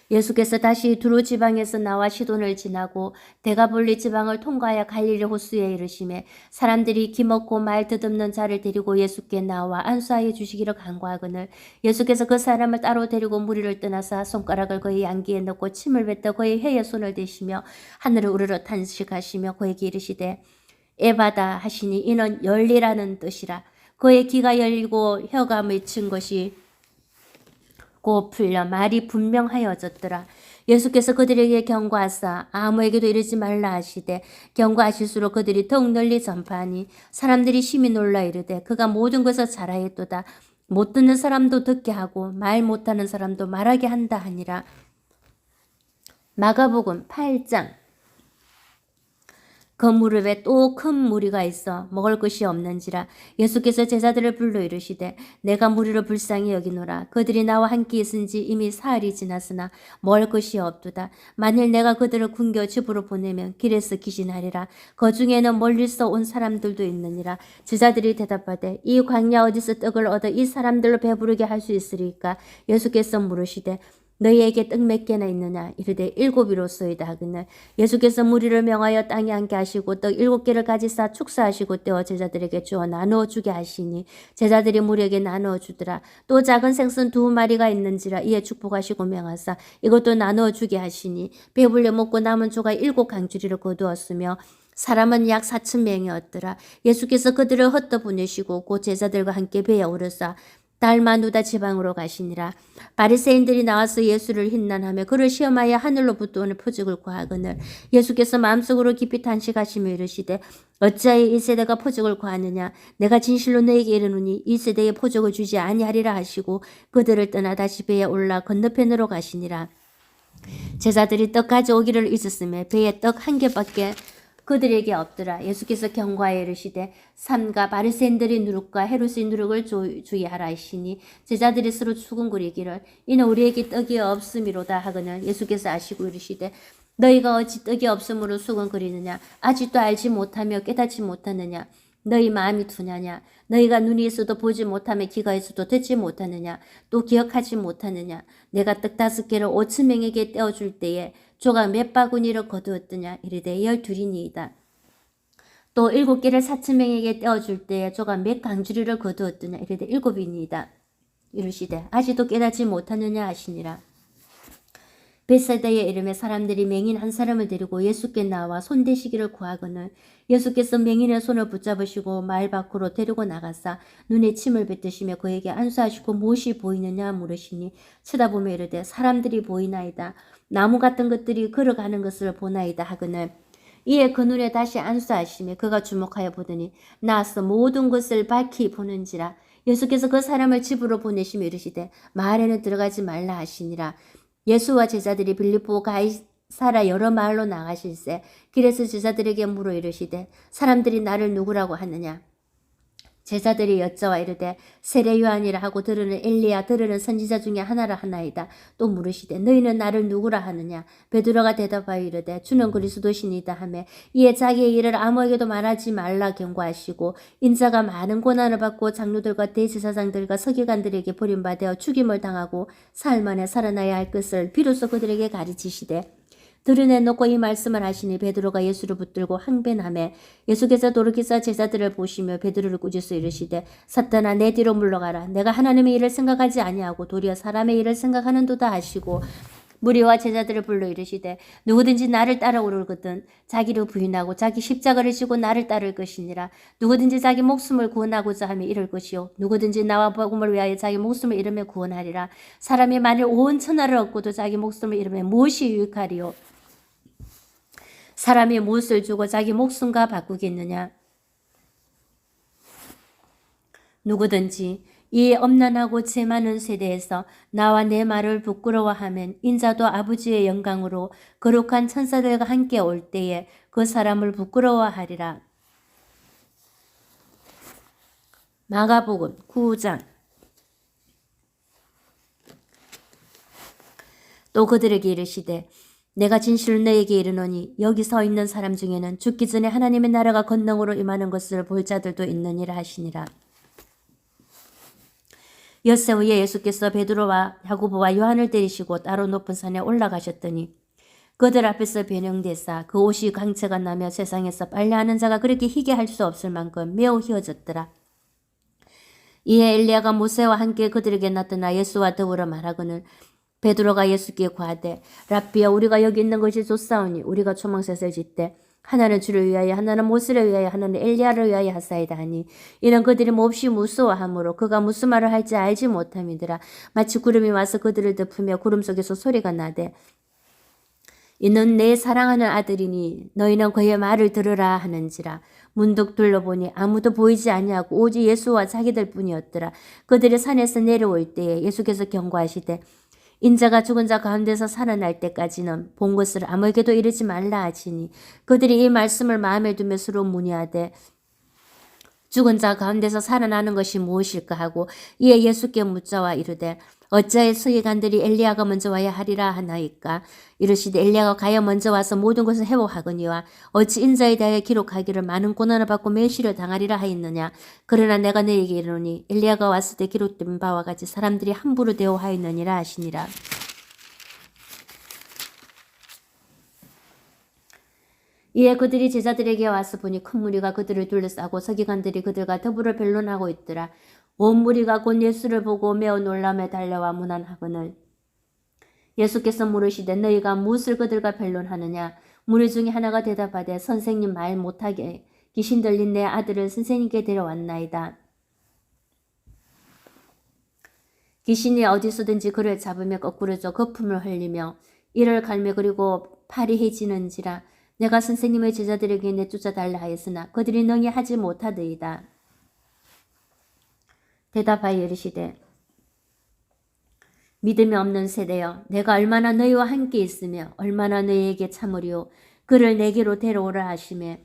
예수께서 다시 두로 지방에서 나와 시돈을 지나고 데가볼리 지방을 통과하여 갈릴리 호수에 이르시매 사람들이 기먹고 말 듣없는 자를 데리고 예수께 나와 안수하여 주시기를 간구하거늘 예수께서 그 사람을 따로 데리고 무리를 떠나사 손가락을 그의 안기에 넣고 침을 뱉어 그의 혀에 손을 대시며 하늘을 우러러 탄식하시며 그에게 이르시되 에바다 하시니 이는 열리라는 뜻이라. 그의 귀가 열리고 혀가 맺힌 것이 고 풀려 말이 분명하여졌더라. 예수께서 그들에게 경고하사 아무에게도 이르지 말라 하시되 경고하실수록 그들이 더욱 널리 전파하니 사람들이 심히 놀라 이르되 그가 모든 것을 잘하였도다. 못 듣는 사람도 듣게 하고 말 못하는 사람도 말하게 한다 하니라. 마가복음 8장. 그 무렵에 또 큰 무리가 있어 먹을 것이 없는지라 예수께서 제자들을 불러 이르시되 내가 무리를 불쌍히 여기노라. 그들이 나와 함께 있은지 이미 사흘이 지났으나 먹을 것이 없도다. 만일 내가 그들을 굶겨 집으로 보내면 길에서 기진하리라. 그 중에는 멀리서 온 사람들도 있느니라. 제자들이 대답하되 이 광야 어디서 떡을 얻어 이 사람들로 배부르게 할 수 있으리까? 예수께서 물으시되 너희에게 떡 몇 개나 있느냐? 이르되 7이로소이다 하거늘 예수께서 무리를 명하여 땅에 앉게 하시고 떡 7개를 가지사 축사하시고 떼어 제자들에게 주어 나누어 주게 하시니 제자들이 무리에게 나누어 주더라. 또 작은 생선 2마리가 있는지라 이에 축복하시고 명하사 이것도 나누어 주게 하시니 배불려 먹고 남은 조가 7강주리를 거두었으며 사람은 약 4,000명이었더라. 예수께서 그들을 헛떠 보내시고 곧 제자들과 함께 배에 오르사 달마누다 지방으로 가시니라. 바리새인들이 나와서 예수를 hin난하며 그를 시험하여 하늘로부터 오는 표적을 구하거늘 예수께서 마음속으로 깊이 탄식하시며 이르시되 어찌하여 이 세대가 표적을 구하느냐? 내가 진실로 너에게 이르노니 이 세대에 표적을 주지 아니하리라 하시고 그들을 떠나 다시 배에 올라 건너편으로 가시니라. 제자들이 떡 가져오기를 잊었으며 배에 떡 1개밖에 그들에게 없더라. 예수께서 경고하여 이르시되 삼가 바리새인들의 누룩과 헤롯의 누룩을 주의하라 하시니 제자들이 서로 수군거리기를 이는 우리에게 떡이 없음이로다 하거늘 예수께서 아시고 이르시되 너희가 어찌 떡이 없음으로 수군거리느냐? 아직도 알지 못하며 깨닫지 못하느냐? 너희 마음이 둔하냐? 너희가 눈이 있어도 보지 못하며 귀가 있어도 듣지 못하느냐? 또 기억하지 못하느냐? 내가 떡 5개를 5,000명에게 떼어줄 때에 조각 몇 바구니를 거두었더냐? 이르되 12이니이다. 또 7개를 4,000명에게 떼어줄 때에 조각 몇 강주리를 거두었더냐? 이르되 7이니이다. 이르시되 아직도 깨닫지 못하느냐 하시니라. 벳사다에 이름에 사람들이 맹인 한 사람을 데리고 예수께 나와 손대시기를 구하거늘 예수께서 맹인의 손을 붙잡으시고 마을 밖으로 데리고 나가사 눈에 침을 뱉으시며 그에게 안수하시고 무엇이 보이느냐 물으시니 쳐다보며 이르되 사람들이 보이나이다. 나무 같은 것들이 걸어가는 것을 보나이다 하거늘 이에 그 눈에 다시 안수하시며 그가 주목하여 보더니 나서 모든 것을 밝히 보는지라. 예수께서 그 사람을 집으로 보내시며 이르시되 마을에는 들어가지 말라 하시니라. 예수와 제자들이 빌립보 가이사라 여러 마을로 나가실세 길에서 제자들에게 물어 이르시되 사람들이 나를 누구라고 하느냐? 제자들이 여쭤와 이르되 세례 요한이라 하고 들으는 엘리야 들으는 선지자 중에 하나라 하나이다. 또 물으시되 너희는 나를 누구라 하느냐? 베드로가 대답하여 이르되 주는 그리스도시니이다 하며 이에 자기의 일을 아무에게도 말하지 말라 경고하시고 인자가 많은 고난을 받고 장로들과 대제사장들과 서기관들에게 버림받아 죽임을 당하고 사흘 만에 살아나야 할 것을 비로소 그들에게 가르치시되 드러내놓고 이 말씀을 하시니 베드로가 예수를 붙들고 항변하며 예수께서 돌이키사 제자들을 보시며 베드로를 꾸짖어 이르시되 사탄아 내 뒤로 물러가라. 내가 하나님의 일을 생각하지 아니하고 도리어 사람의 일을 생각하는도다 하시고 무리와 제자들을 불러 이르시되 누구든지 나를 따라오르거든 자기를 부인하고 자기 십자가를 지고 나를 따를 것이니라. 누구든지 자기 목숨을 구원하고자 하며 이럴 것이요 누구든지 나와 복음을 위하여 자기 목숨을 잃으며 구원하리라. 사람이 만일 온 천하를 얻고도 자기 목숨을 잃으면 무엇이 유익하리요? 사람이 무엇을 주고 자기 목숨과 바꾸겠느냐? 누구든지 이 엄난하고 죄 많은 세대에서 나와 내 말을 부끄러워하면 인자도 아버지의 영광으로 거룩한 천사들과 함께 올 때에 그 사람을 부끄러워하리라. 마가복음 9장. 또 그들에게 이르시되 내가 진실로 너에게 이르노니 여기 서 있는 사람 중에는 죽기 전에 하나님의 나라가 권능으로 임하는 것을 볼 자들도 있느니라 하시니라. 엿새 후에 예수께서 베드로와 야고보와 요한을 데리시고 따로 높은 산에 올라가셨더니 그들 앞에서 변형되사 그 옷이 광채가 나며 세상에서 빨래하는 자가 그렇게 희게 할 수 없을 만큼 매우 희어졌더라. 이에 엘리야가 모세와 함께 그들에게 나타나 예수와 더불어 말하거늘 베드로가 예수께 구하되 랍비야 우리가 여기 있는 것이 좋사오니 우리가 초막셋을 짓되 하나는 주를 위하여 하나는 모세를 위하여 하나는 엘리야를 위하여 하사이다 하니 이는 그들이 몹시 무서워하므로 그가 무슨 말을 할지 알지 못함이더라. 마치 구름이 와서 그들을 덮으며 구름 속에서 소리가 나되 이는 내 사랑하는 아들이니 너희는 그의 말을 들으라 하는지라. 문득 둘러보니 아무도 보이지 아니하고 오직 예수와 자기들 뿐이었더라. 그들이 산에서 내려올 때에 예수께서 경고하시되 인자가 죽은 자 가운데서 살아날 때까지는 본 것을 아무에게도 이르지 말라 하시니 그들이 이 말씀을 마음에 두며 서로 문의하되 죽은 자 가운데서 살아나는 것이 무엇일까 하고 이에 예수께 묻자와 이르되 어찌하여 서기관들이 엘리야가 먼저 와야 하리라 하나이까. 이르시되 엘리야가 가야 먼저 와서 모든 것을 회복하거니와 어찌 인자에 대하여 기록하기를 많은 고난을 받고 멸시를 당하리라 하였느냐. 그러나 내가 너에게 이르노니 엘리야가 왔을 때 기록된 바와 같이 사람들이 함부로 대우하였느니라 하시니라. 이에 그들이 제자들에게 와서 보니 큰 무리가 그들을 둘러싸고 서기관들이 그들과 더불어 변론하고 있더라. 온 무리가 곧 예수를 보고 매우 놀라며 달려와 문안하거늘 예수께서 물으시되 너희가 무엇을 그들과 변론하느냐. 무리 중에 하나가 대답하되 선생님 말 못하게 귀신 들린 내 아들을 선생님께 데려왔나이다. 귀신이 어디서든지 그를 잡으며 거꾸로 져 거품을 흘리며 이를 갈매 그리고 팔이 해지는지라. 내가 선생님의 제자들에게 내쫓아달라 하였으나 그들이 능히 하지 못하더이다. 대답하여 이르시되 믿음이 없는 세대여 내가 얼마나 너희와 함께 있으며 얼마나 너희에게 참으리요. 그를 내게로 데려오라 하시매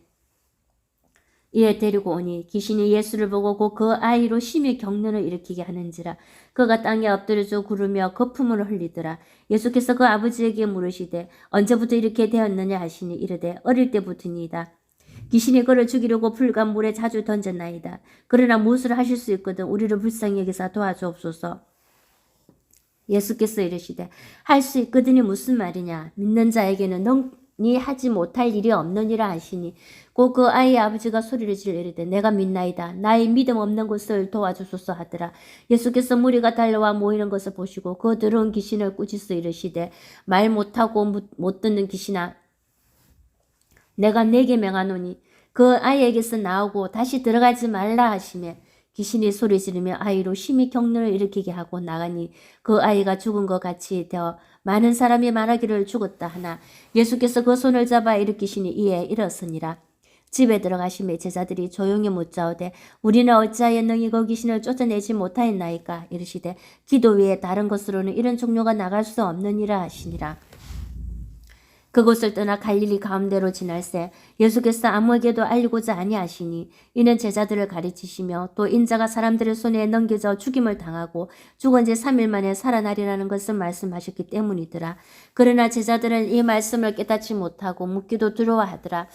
이에 데리고 오니 귀신이 예수를 보고 곧 그 아이로 심히 경련을 일으키게 하는지라. 그가 땅에 엎드려져 구르며 거품을 흘리더라. 예수께서 그 아버지에게 물으시되 언제부터 이렇게 되었느냐 하시니 이르되 어릴 때부터니이다. 귀신이 그를 죽이려고 불과 물에 자주 던졌나이다. 그러나 무엇을 하실 수 있거든 우리를 불쌍히 여기사 도와주옵소서. 예수께서 이르시되 할 수 있거든이 무슨 말이냐. 믿는 자에게는 능히 하지 못할 일이 없느니라 하시니 곧 그 아이의 아버지가 소리를 지르 이르되 내가 믿나이다. 나의 믿음 없는 것을 도와주소서 하더라. 예수께서 무리가 달려와 모이는 것을 보시고 그 더러운 귀신을 꾸짖어 이르시되 말 못하고 못 듣는 귀신아 내가 네게 명하노니 그 아이에게서 나오고 다시 들어가지 말라 하시며 귀신이 소리 지르며 아이로 심히 경련을 일으키게 하고 나가니 그 아이가 죽은 것 같이 되어 많은 사람이 말하기를 죽었다 하나 예수께서 그 손을 잡아 일으키시니 이에 일었으니라. 집에 들어가시며 제자들이 조용히 묻자오되 우리는 어찌하여 능히 그 귀신을 쫓아내지 못하였나이까. 이르시되 기도 외에 다른 것으로는 이런 종류가 나갈 수 없느니라 하시니라. 그곳을 떠나 갈릴리 가운데로 지날새 예수께서 아무에게도 알리고자 아니하시니 이는 제자들을 가르치시며 또 인자가 사람들의 손에 넘겨져 죽임을 당하고 죽은 지 3일 만에 살아나리라는 것을 말씀하셨기 때문이더라. 그러나 제자들은 이 말씀을 깨닫지 못하고 묻기도 두려워하더라.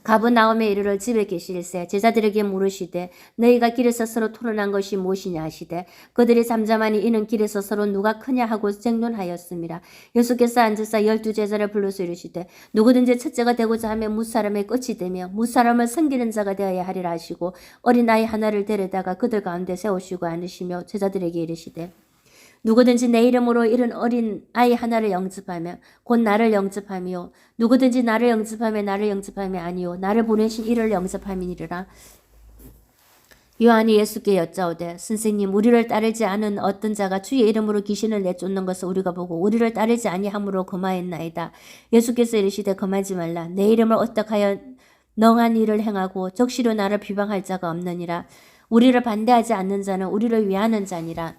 가브나움에 이르러 집에 계실새 제자들에게 물으시되 너희가 길에서 서로 토론한 것이 무엇이냐 하시되 그들이 잠잠하니 이는 길에서 서로 누가 크냐 하고 쟁론하였습니다. 예수께서 앉으사 12제자를 불러서 이르시되 누구든지 첫째가 되고자 하면 무사람의 끝이 되며 무사람을 섬기는 자가 되어야 하리라 하시고 어린아이 하나를 데려다가 그들 가운데 세우시고 앉으시며 제자들에게 이르시되 누구든지 내 이름으로 이른 어린 아이 하나를 영접하며 곧 나를 영접하며 누구든지 나를 영접하며 나를 영접하며 아니요 나를 보내신 이를 영접함이니라. 요한이 예수께 여짜오되 선생님 우리를 따르지 않은 어떤 자가 주의 이름으로 귀신을 내쫓는 것을 우리가 보고 우리를 따르지 아니함으로 금하였나이다. 예수께서 이르시되 금하지 말라. 내 이름을 어떡하여 능한 일을 행하고 적시로 나를 비방할 자가 없느니라. 우리를 반대하지 않는 자는 우리를 위하는 자니라.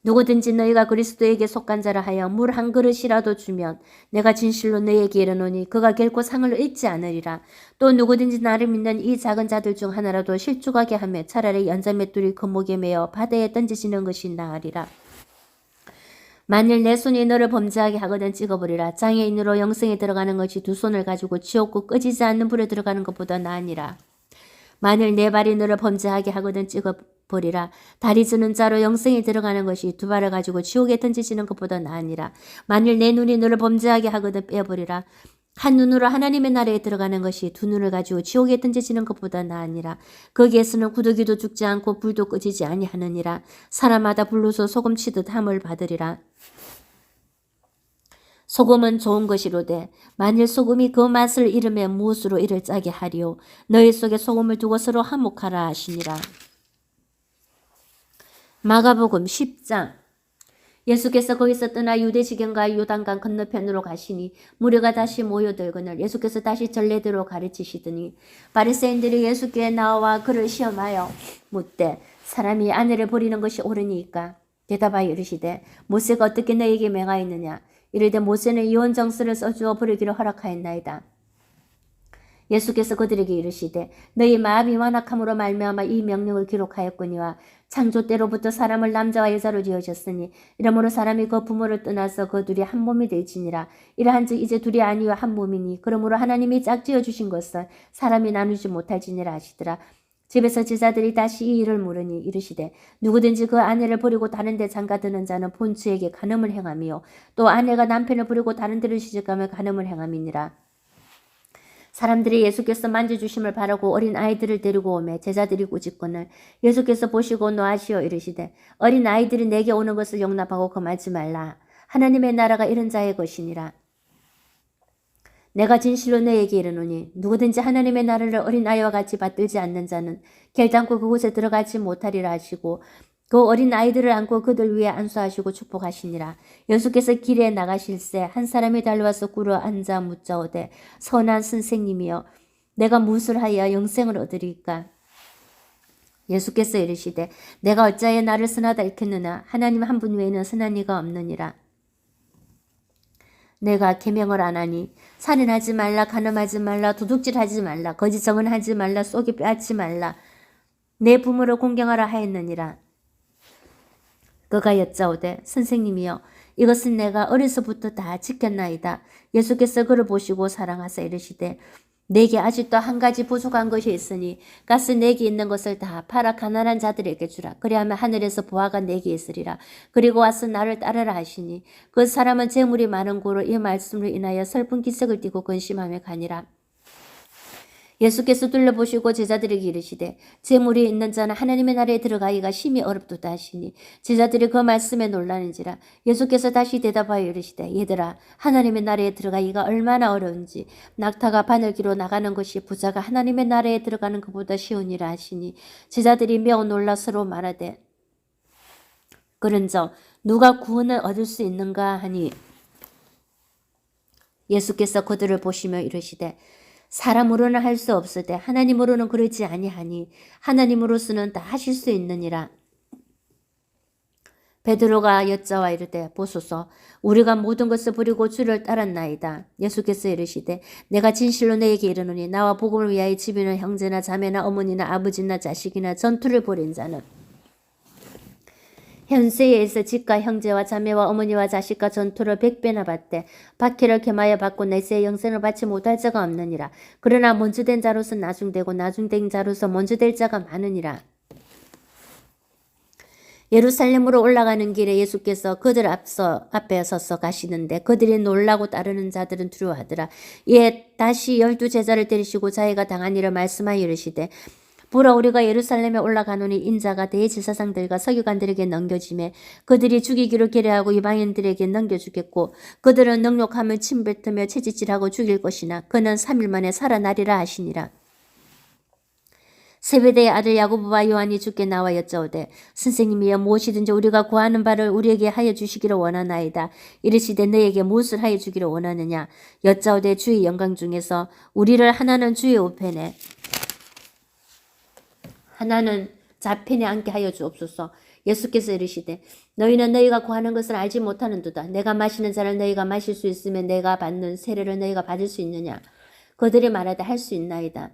누구든지 너희가 그리스도에게 속한 자라 하여 물 한 그릇이라도 주면 내가 진실로 너희에게 이르노니 그가 결코 상을 잊지 않으리라. 또 누구든지 나를 믿는 이 작은 자들 중 하나라도 실족하게 하며 차라리 연자맷돌이 금목에 매어 바다에 던지시는 것이 나으리라. 만일 내 손이 너를 범죄하게 하거든 찍어버리라. 장애인으로 영생에 들어가는 것이 두 손을 가지고 지옥고 꺼지지 않는 불에 들어가는 것보다 나으니라. 만일 내 발이 너를 범죄하게 하거든 찍어버리라. 다리 저는 자로 영생에 들어가는 것이 두 발을 가지고 지옥에 던지시는 것보다 나으니라. 만일 내 눈이 너를 범죄하게 하거든 빼버리라. 한 눈으로 하나님의 나라에 들어가는 것이 두 눈을 가지고 지옥에 던지시는 것보다 나으니라. 거기에서는 구더기도 죽지 않고 불도 꺼지지 아니하느니라. 사람마다 불로서 소금 치듯 함을 받으리라. 소금은 좋은 것이로되 만일 소금이 그 맛을 잃으면 무엇으로 이를 짜게 하리요. 너희 속에 소금을 두고 서로 화목하라 하시니라. 마가복음 10장. 예수께서 거기서 떠나 유대지경과 요단강 건너편으로 가시니 무리가 다시 모여들거늘 예수께서 다시 전례대로 가르치시더니 바리새인들이 예수께 나와 그를 시험하여 묻되 사람이 아내를 버리는 것이 옳으니까 대답하여 이르시되 모세가 어떻게 너에게 명하였느냐. 이르되 모세는 이혼 정서를 써주어 버리기를 허락하였나이다. 예수께서 그들에게 이르시되 너희 마음이 완악함으로 말미암아 이 명령을 기록하였거니와 창조 때로부터 사람을 남자와 여자로 지으셨으니 이러므로 사람이 그 부모를 떠나서 그 둘이 한 몸이 될지니라. 이러한즉 이제 둘이 아니요 한 몸이니 그러므로 하나님이 짝지어 주신 것을 사람이 나누지 못할지니라 하시더라. 집에서 제자들이 다시 이 일을 물으니 이르시되 누구든지 그 아내를 버리고 다른 데 장가드는 자는 본처에게 간음을 행함이요 또 아내가 남편을 버리고 다른 데로 시집가면 간음을 행함이니라. 사람들이 예수께서 만져주심을 바라고 어린 아이들을 데리고 오매 제자들이 꾸짖거늘 예수께서 보시고 노하시어 이르시되 어린 아이들이 내게 오는 것을 용납하고 금하지 말라. 하나님의 나라가 이런 자의 것이니라. 내가 진실로 너에게 이르노니 누구든지 하나님의 나라를 어린 아이와 같이 받들지 않는 자는 결단코 그곳에 들어가지 못하리라 하시고 그 어린 아이들을 안고 그들 위에 안수하시고 축복하시니라. 예수께서 길에 나가실새 한 사람이 달려와서 꿇어 앉아 묻자오되 선한 선생님이여 내가 무엇을 하여 영생을 얻으리까. 예수께서 이르시되 내가 어찌하여 나를 선하다 일컫느냐. 하나님 한 분 외에는 선한 이가 없느니라. 내가 계명을 안 하니 살인하지 말라, 간음하지 말라, 도둑질하지 말라, 거짓 증언하지 말라, 쏘기 빼앗지 말라, 내 부모를 공경하라 하였느니라. 그가 여짜오되 선생님이여 이것은 내가 어려서부터 다 지켰나이다. 예수께서 그를 보시고 사랑하사 이르시되 내게 아직도 한 가지 부족한 것이 있으니 가서 내게 있는 것을 다 팔아 가난한 자들에게 주라. 그리하면 하늘에서 보화가 내게 있으리라. 그리고 와서 나를 따르라 하시니 그 사람은 재물이 많은 고로 이 말씀으로 인하여 슬픈 기색을 띠고 근심하며 가니라. 예수께서 둘러보시고 제자들에게 이르시되 재물이 있는 자는 하나님의 나라에 들어가기가 심히 어렵도다 하시니 제자들이 그 말씀에 놀라는지라. 예수께서 다시 대답하여 이르시되 얘들아 하나님의 나라에 들어가기가 얼마나 어려운지 낙타가 바늘기로 나가는 것이 부자가 하나님의 나라에 들어가는 것보다 쉬우니라 하시니 제자들이 매우 놀라 서로 말하되 그런저 누가 구원을 얻을 수 있는가 하니 예수께서 그들을 보시며 이르시되 사람으로는 할 수 없으되 하나님으로는 그러지 아니하니 하나님으로서는 다 하실 수 있느니라. 베드로가 여짜와 이르되 보소서 우리가 모든 것을 버리고 주를 따랐나이다. 예수께서 이르시되 내가 진실로 너에게 이르노니 나와 복음을 위하여 집에 있는 형제나 자매나 어머니나 아버지나 자식이나 전투를 벌인 자는 현세에 있어 집과 형제와 자매와 어머니와 자식과 전투를 100배나 받되 박해를 겸하여 받고 내세의 영생을 받지 못할 자가 없느니라. 그러나 먼저 된 자로서 나중되고 나중된 자로서 먼저 될 자가 많으니라. 예루살렘으로 올라가는 길에 예수께서 그들 앞에 서서 가시는데 그들이 놀라고 따르는 자들은 두려워하더라. 이에 다시 12제자를 데리시고 자기가 당한 일을 말씀하여 이르시되 보라 우리가 예루살렘에 올라가노니 인자가 대제사장들과 서기관들에게 넘겨지매 그들이 죽이기로 계략하고 이방인들에게 넘겨주겠고 그들은 능욕하며 침뱉으며 채찍질하고 죽일 것이나 그는 3일 만에 살아나리라 하시니라. 세베대의 아들 야고보와 요한이 주께 나와 여짜오되 선생님이여 무엇이든지 우리가 구하는 바를 우리에게 하여 주시기를 원하나이다. 이르시되 너에게 무엇을 하여 주기를 원하느냐. 여짜오되 주의 영광 중에서 우리를 하나는 주의 우편에 하나는 좌편에 앉게 하여 주옵소서. 예수께서 이르시되 너희는 너희가 구하는 것을 알지 못하는도다. 내가 마시는 잔을 너희가 마실 수 있으면 내가 받는 세례를 너희가 받을 수 있느냐. 그들이 말하되 할 수 있나이다.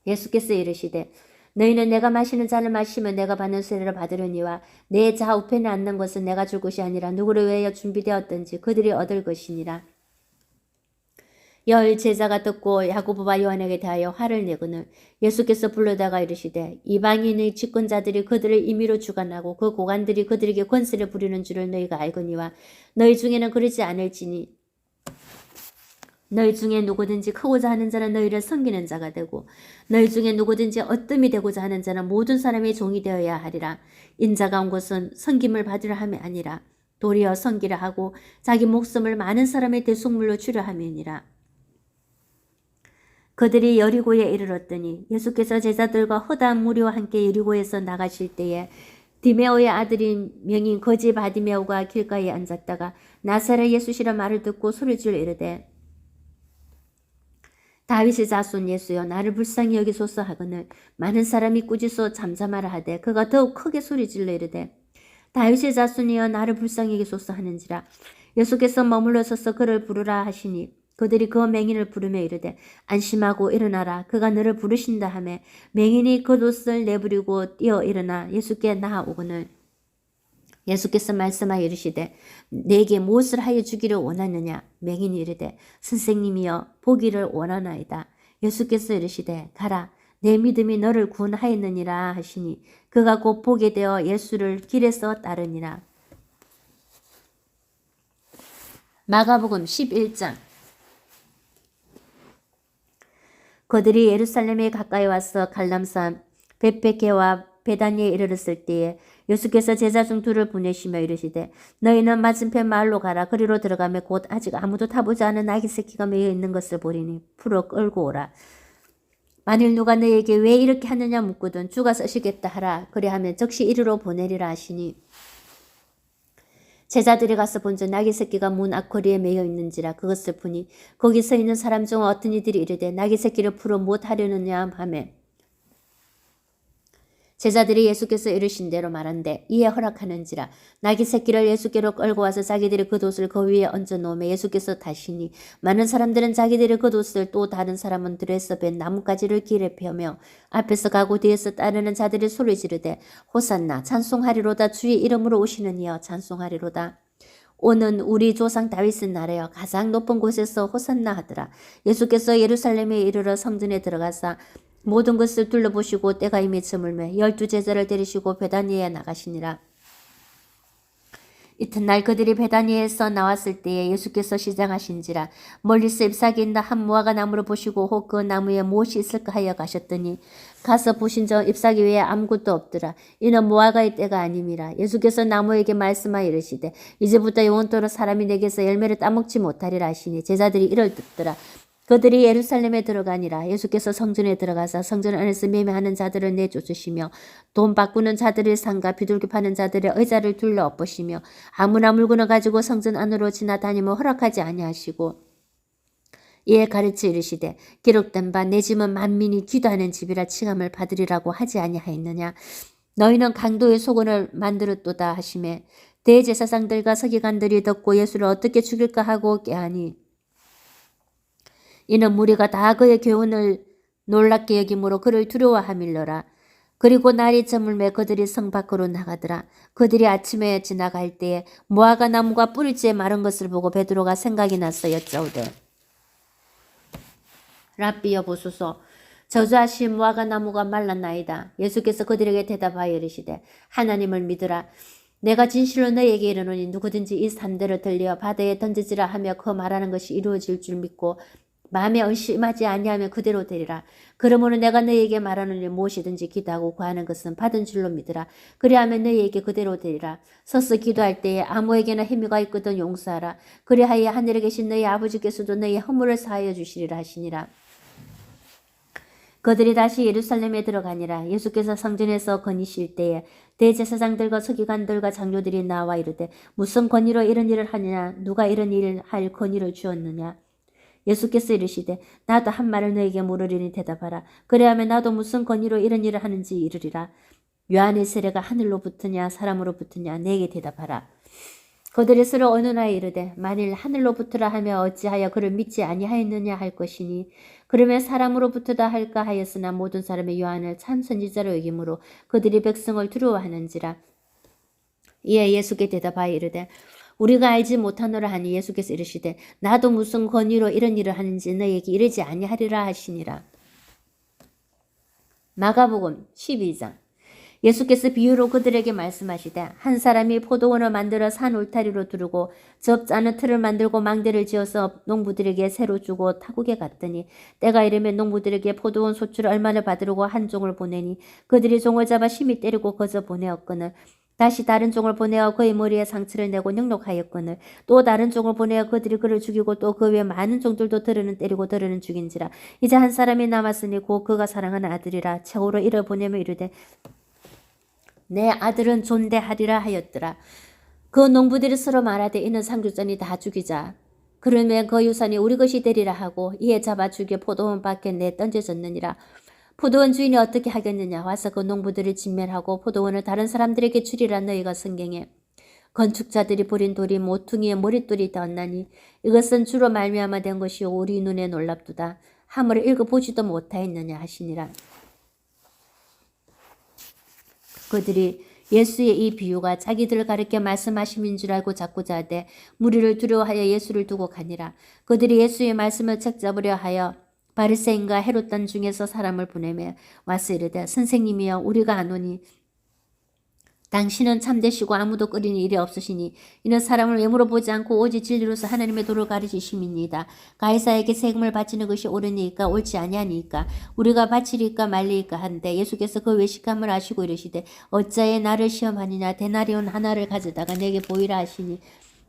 예수께서 이르시되 너희는 내가 마시는 잔을 마시면 내가 받는 세례를 받으려니와 내 좌우편에 앉는 것은 내가 줄 것이 아니라 누구를 위하여 준비되었든지 그들이 얻을 것이니라. 열 제자가 듣고 야고보와 요한에게 대하여 화를 내거늘 예수께서 불러다가 이르시되 이방인의 집권자들이 그들을 임의로 주관하고 그 고관들이 그들에게 권세를 부리는 줄을 너희가 알거니와 너희 중에는 그러지 않을지니 너희 중에 누구든지 크고자 하는 자는 너희를 섬기는 자가 되고 너희 중에 누구든지 어뜸이 되고자 하는 자는 모든 사람의 종이 되어야 하리라. 인자가 온 것은 섬김을 받으려 함이 아니라 도리어 섬기라 하고 자기 목숨을 많은 사람의 대속물로 주려 함이니라. 그들이 여리고에 이르렀더니 예수께서 제자들과 허다한 무리와 함께 여리고에서 나가실 때에 디메오의 아들인 명인 거지 바디메오가 길가에 앉았다가 나사렛 예수시라 말을 듣고 소리질러 이르되 다윗의 자손 예수여 나를 불쌍히 여기소서 하거늘 많은 사람이 꾸짖어 잠잠하라 하되 그가 더욱 크게 소리질러 이르되 다윗의 자손이여 나를 불쌍히 여기소서 하는지라. 예수께서 머물러 서서 그를 부르라 하시니 그들이 그 맹인을 부르며 이르되 안심하고 일어나라 그가 너를 부르신다 하며 맹인이 겉옷을 내버리고 뛰어 일어나 예수께 나아오거늘 예수께서 말씀하여 이르시되 내게 무엇을 하여 주기를 원하느냐. 맹인이 이르되 선생님이여 보기를 원하나이다. 예수께서 이르시되 가라 내 믿음이 너를 구원하였느니라 하시니 그가 곧 보게 되어 예수를 길에서 따르니라. 마가복음 11장. 그들이 예루살렘에 가까이 와서 갈람산 벳베게와 베다니에 이르렀을 때에 예수께서 제자 중 둘을 보내시며 이르시되 너희는 맞은편 마을로 가라. 그리로 들어가며 곧 아직 아무도 타보지 않은 아기 새끼가 매여 있는 것을 보리니 풀어 끌고 오라. 만일 누가 너희에게 왜 이렇게 하느냐 묻거든 주가 쓰시겠다 하라. 그리하면 즉시 이리로 보내리라 하시니 제자들이 가서 본즉 아기 새끼가 문 앞거리에 매여 있는지라. 그것을 보니 거기 서 있는 사람 중 어떤 이들이 이르되 아기 새끼를 풀어 못 하려느냐 하며 제자들이 예수께서 이르신 대로 말한대 이에 허락하는지라. 나귀 새끼를 예수께로 끌고 와서 자기들이 겉옷을 그 위에 얹어 놓으며 예수께서 타시니 많은 사람들은 자기들의 겉옷을 또 다른 사람은 들에서 벤 나뭇가지를 길에 펴며 앞에서 가고 뒤에서 따르는 자들이 소리 지르되 호산나 찬송하리로다 주의 이름으로 오시는 이여 찬송하리로다. 오는 우리 조상 다윗의 나라여 가장 높은 곳에서 호산나 하더라. 예수께서 예루살렘에 이르러 성전에 들어가사 모든 것을 둘러보시고 때가 이미 저물매 12 제자를 데리시고 베다니에 나가시니라. 이튿날 그들이 베다니에서 나왔을 때에 예수께서 시장하신지라. 멀리서 잎사귀 있는 한 무화과 나무를 보시고 혹 그 나무에 무엇이 있을까 하여 가셨더니 가서 보신저 잎사귀 외에 아무것도 없더라. 이는 무화과의 때가 아님이라. 예수께서 나무에게 말씀하여 이르시되 이제부터 영원토록 사람이 내게서 열매를 따먹지 못하리라 하시니 제자들이 이를 듣더라. 그들이 예루살렘에 들어가니라. 예수께서 성전에 들어가서 성전 안에서 매매하는 자들을 내쫓으시며 돈 바꾸는 자들의 상과 비둘기 파는 자들의 의자를 둘러 엎으시며 아무나 물건을 가지고 성전 안으로 지나다니며 허락하지 아니하시고 이에 가르쳐 이르시되 기록된 바 내 집은 만민이 기도하는 집이라 칭함을 받으리라고 하지 아니하였느냐. 너희는 강도의 소견을 만들었도다 하시매 대제사장들과 서기관들이 듣고 예수를 어떻게 죽일까 하고 꾀하니 이는 무리가 다 그의 교훈을 놀랍게 여김으로 그를 두려워함일러라. 그리고 날이 저물매 그들이 성 밖으로 나가더라. 그들이 아침에 지나갈 때에 무화과 나무가 뿌리째 마른 것을 보고 베드로가 생각이 나서 여짜오되 랍비 여보소서 저주하신 무화과 나무가 말랐나이다. 예수께서 그들에게 대답하여 이르시되 하나님을 믿으라. 내가 진실로 너희에게 이르노니 누구든지 이 산들을 들려 바다에 던지지라 하며 그 말하는 것이 이루어질 줄 믿고 마음에 의심하지 아니하면 그대로 되리라. 그러므로 내가 너희에게 말하노니 무엇이든지 기도하고 구하는 것은 받은 줄로 믿으라. 그리하면 너희에게 그대로 되리라. 서서 기도할 때에 아무에게나 힘이가 있거든 용서하라. 그리하여 하늘에 계신 너희 아버지께서도 너희 허물을 사하여 주시리라 하시니라. 그들이 다시 예루살렘에 들어가니라. 예수께서 성전에서 거니실 때에 대제사장들과 서기관들과 장로들이 나와 이르되 무슨 권위로 이런 일을 하느냐. 누가 이런 일을 할 권위를 주었느냐. 예수께서 이르시되 나도 한 말을 너에게 물으리니 대답하라. 그래야면 나도 무슨 권위로 이런 일을 하는지 이르리라. 요한의 세례가 하늘로 붙으냐 사람으로 붙으냐 내게 대답하라. 그들이 서로 언론하여 이르되 만일 하늘로 붙으라 하며 어찌하여 그를 믿지 아니하였느냐 할 것이니 그러면 사람으로 붙으다 할까 하였으나 모든 사람의 요한을 참 선지자로 여김으로 그들이 백성을 두려워하는지라. 이에 예수께 대답하여 이르되 우리가 알지 못하노라 하니 예수께서 이르시되 나도 무슨 권위로 이런 일을 하는지 너희에게 이르지 아니하리라 하시니라. 마가복음 12장. 예수께서 비유로 그들에게 말씀하시되 한 사람이 포도원을 만들어 산 울타리로 두르고 접자는 틀을 만들고 망대를 지어서 농부들에게 새로 주고 타국에 갔더니 때가 이르면 농부들에게 포도원 소출을 얼마를 받으려고 한 종을 보내니 그들이 종을 잡아 심히 때리고 거저 보내었거늘 다시 다른 종을 보내어 그의 머리에 상처를 내고 능욕하였거늘 또 다른 종을 보내어 그들이 그를 죽이고 또 그 외 많은 종들도 들으는 때리고 들으는 죽인지라. 이제 한 사람이 남았으니 곧 그가 사랑하는 아들이라. 최후로 이를 보내며 이르되 내 아들은 존대하리라 하였더라. 그 농부들이 서로 말하되 이는 상주전이 다 죽이자. 그러면 그 유산이 우리 것이 되리라 하고 이에 잡아 죽여 포도원 밖에 내 던져졌느니라. 포도원 주인이 어떻게 하겠느냐. 와서 그 농부들을 진멸하고 포도원을 다른 사람들에게 주리라. 너희가 성경에 건축자들이 부린 돌이 모퉁이의 머릿돌이 되었나니 이것은 주로 말미암아 된 것이요 우리 눈에 놀랍도다. 하물며 읽어보지도 못하였느냐 하시니라. 그들이 예수의 이 비유가 자기들을 가르쳐 말씀하심인 줄 알고 자꾸자 하되 무리를 두려워하여 예수를 두고 가니라. 그들이 예수의 말씀을 책잡으려 하여 바리새인과 헤롯단 중에서 사람을 보내매 와서 이르되 선생님이여 우리가 아노니 당신은 참되시고 아무도 끓이는 일이 없으시니 이는 사람을 외모로 보지 않고 오직 진리로서 하나님의 도를 가르치심이니이다. 가이사에게 세금을 바치는 것이 옳으니까 옳지 아니하니까 우리가 바치리까 말리까 하는데 예수께서 그 외식함을 아시고 이르시되 어찌하여 나를 시험하니냐. 데나리온 하나를 가져다가 내게 보이라 하시니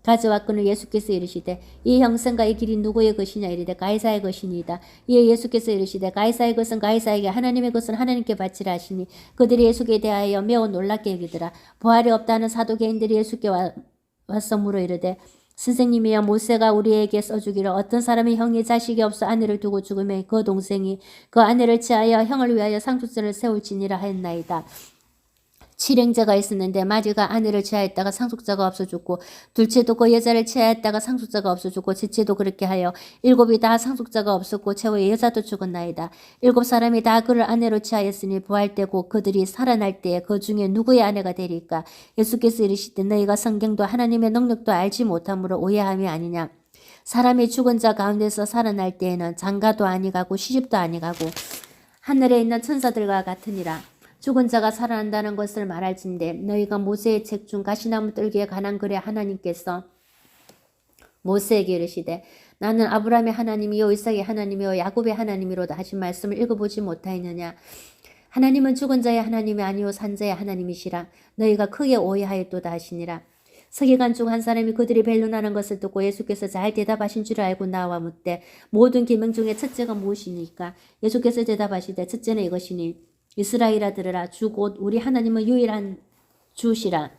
가져왔거늘 예수께서 이르시되 이 형상과 이 길이 누구의 것이냐. 이르되 가이사의 것이니이다. 이에 예수께서 이르시되 가이사의 것은 가이사에게 하나님의 것은 하나님께 바치라 하시니 그들이 예수께 대하여 매우 놀랍게 여기더라. 부활이 없다는 사두개인들이 예수께 와서 물어 이르되 선생님이여 모세가 우리에게 써주기를 어떤 사람이 형이 자식이 없어 아내를 두고 죽으면 그 동생이 그 아내를 취하여 형을 위하여 상속자를 세울지니라 하였나이다. 칠행자가 있었는데 마지가 아내를 취하였다가 상속자가 없어 죽고 둘째도 그 여자를 취하였다가 상속자가 없어 죽고 셋째도 그렇게 하여 일곱이 다 상속자가 없었고 최후의 여자도 죽었나이다. 일곱 사람이 다 그를 아내로 취하였으니 부활 때고 그들이 살아날 때에 그 중에 누구의 아내가 되리까. 예수께서 이르시되 너희가 성경도 하나님의 능력도 알지 못함으로 오해함이 아니냐. 사람이 죽은 자 가운데서 살아날 때에는 장가도 아니가고 시집도 아니가고 하늘에 있는 천사들과 같으니라. 죽은 자가 살아난다는 것을 말할진대 너희가 모세의 책 중 가시나무 뜰기에 관한 글에 하나님께서 모세에게 이르시되 나는 아브라함의 하나님이요 이삭의 하나님이요 야곱의 하나님이로다 하신 말씀을 읽어보지 못하였느냐. 하나님은 죽은 자의 하나님이 아니요 산 자의 하나님이시라. 너희가 크게 오해하였도다 하시니라. 서기관 중 한 사람이 그들이 변론하는 것을 듣고 예수께서 잘 대답하신 줄 알고 나와 묻되 모든 계명 중에 첫째가 무엇이니까. 예수께서 대답하시되 첫째는 이것이니 이스라엘아 들으라. 주 곧 우리 하나님은 유일한 주시라.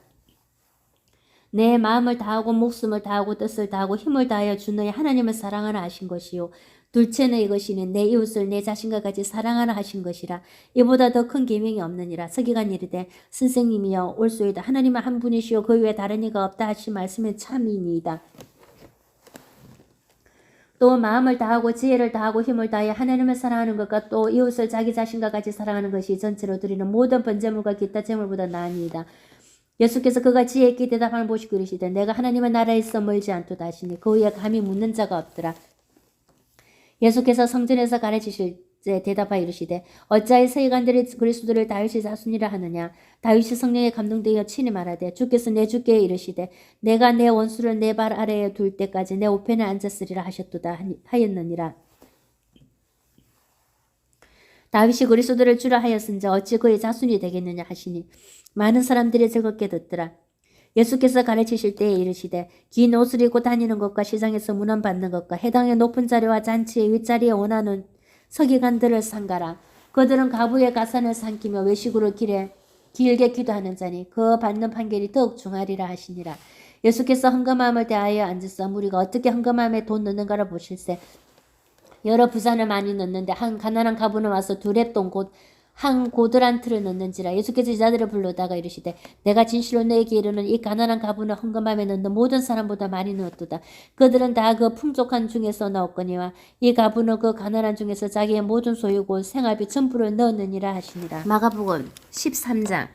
내 마음을 다하고 목숨을 다하고 뜻을 다하고 힘을 다하여 주 너희 하나님을 사랑하라 하신 것이요. 둘째는 이것이니 내 이웃을 내 자신과 같이 사랑하라 하신 것이라. 이보다 더 큰 계명이 없느니라. 서기관이 이르되 선생님이여 올소이다. 하나님은 한 분이시요 그 외에 다른 이가 없다 하신 말씀은 참이니이다. 또 마음을 다하고 지혜를 다하고 힘을 다하여 하나님을 사랑하는 것과 또 이웃을 자기 자신과 같이 사랑하는 것이 전체로 드리는 모든 번제물과 기타 제물보다 나으니이다. 예수께서 그가 지혜 있게 대답하는 보시고 이르시되 내가 하나님의 나라에 있어 멀지 않도다 하시니 그 위에 감히 묻는 자가 없더라. 예수께서 성전에서 가르치실 때 대답하여 이르시되 어찌하여 서기관들이 그리스도를 다윗의 자손이라 하느냐. 다윗이 성령에 감동되어 친히 말하되 주께서 내 주께 이르시되 내가 내 원수를 내 발 아래에 둘 때까지 내 우편에 앉았으리라 하셨도다 하였느니라. 다윗이 그리스도를 주라 하였은즉 어찌 그의 자손이 되겠느냐 하시니 많은 사람들이 즐겁게 듣더라. 예수께서 가르치실 때에 이르시되 긴 옷을 입고 다니는 것과 시장에서 문안받는 것과 해당의 높은 자리와 잔치의 윗자리에 원하는 서기관들을 삼가라. 그들은 가부의 가산을 삼키며 외식으로 길게 기도하는 자니 그 받는 판결이 더욱 중하리라 하시니라. 예수께서 헌금함을 대하여 앉으사 무리가 어떻게 헌금함에 돈 넣는가를 보실세. 여러 부산을 많이 넣는데 한 가난한 가부는 와서 두 렙돈 곧 한 고드란트를 넣는지라. 예수께서 제자들을 불러다가 이르시되 내가 진실로 너에게 이르는 이 가난한 가부는 헌금함에 넣는 모든 사람보다 많이 넣었도다. 그들은 다 그 풍족한 중에서 넣었거니와 이 가부는 그 가난한 중에서 자기의 모든 소유고 생활비 전부를 넣었느니라 하시니라. 마가복음 13장.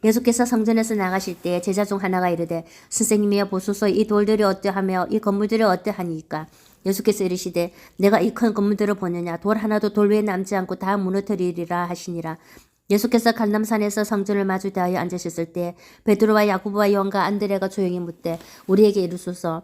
예수께서 성전에서 나가실 때 제자 중 하나가 이르되 선생님이여 보소서 이 돌들이 어떠하며 이 건물들이 어떠하니까 예수께서 이르시되 내가 이 큰 건물들을 보느냐 돌 하나도 돌 위에 남지 않고 다 무너뜨리리라 하시니라. 예수께서 갈람산에서 성전을 마주 대하여 앉으셨을 때 베드로와 야고보와 요한과 안드레가 조용히 묻되 우리에게 이르소서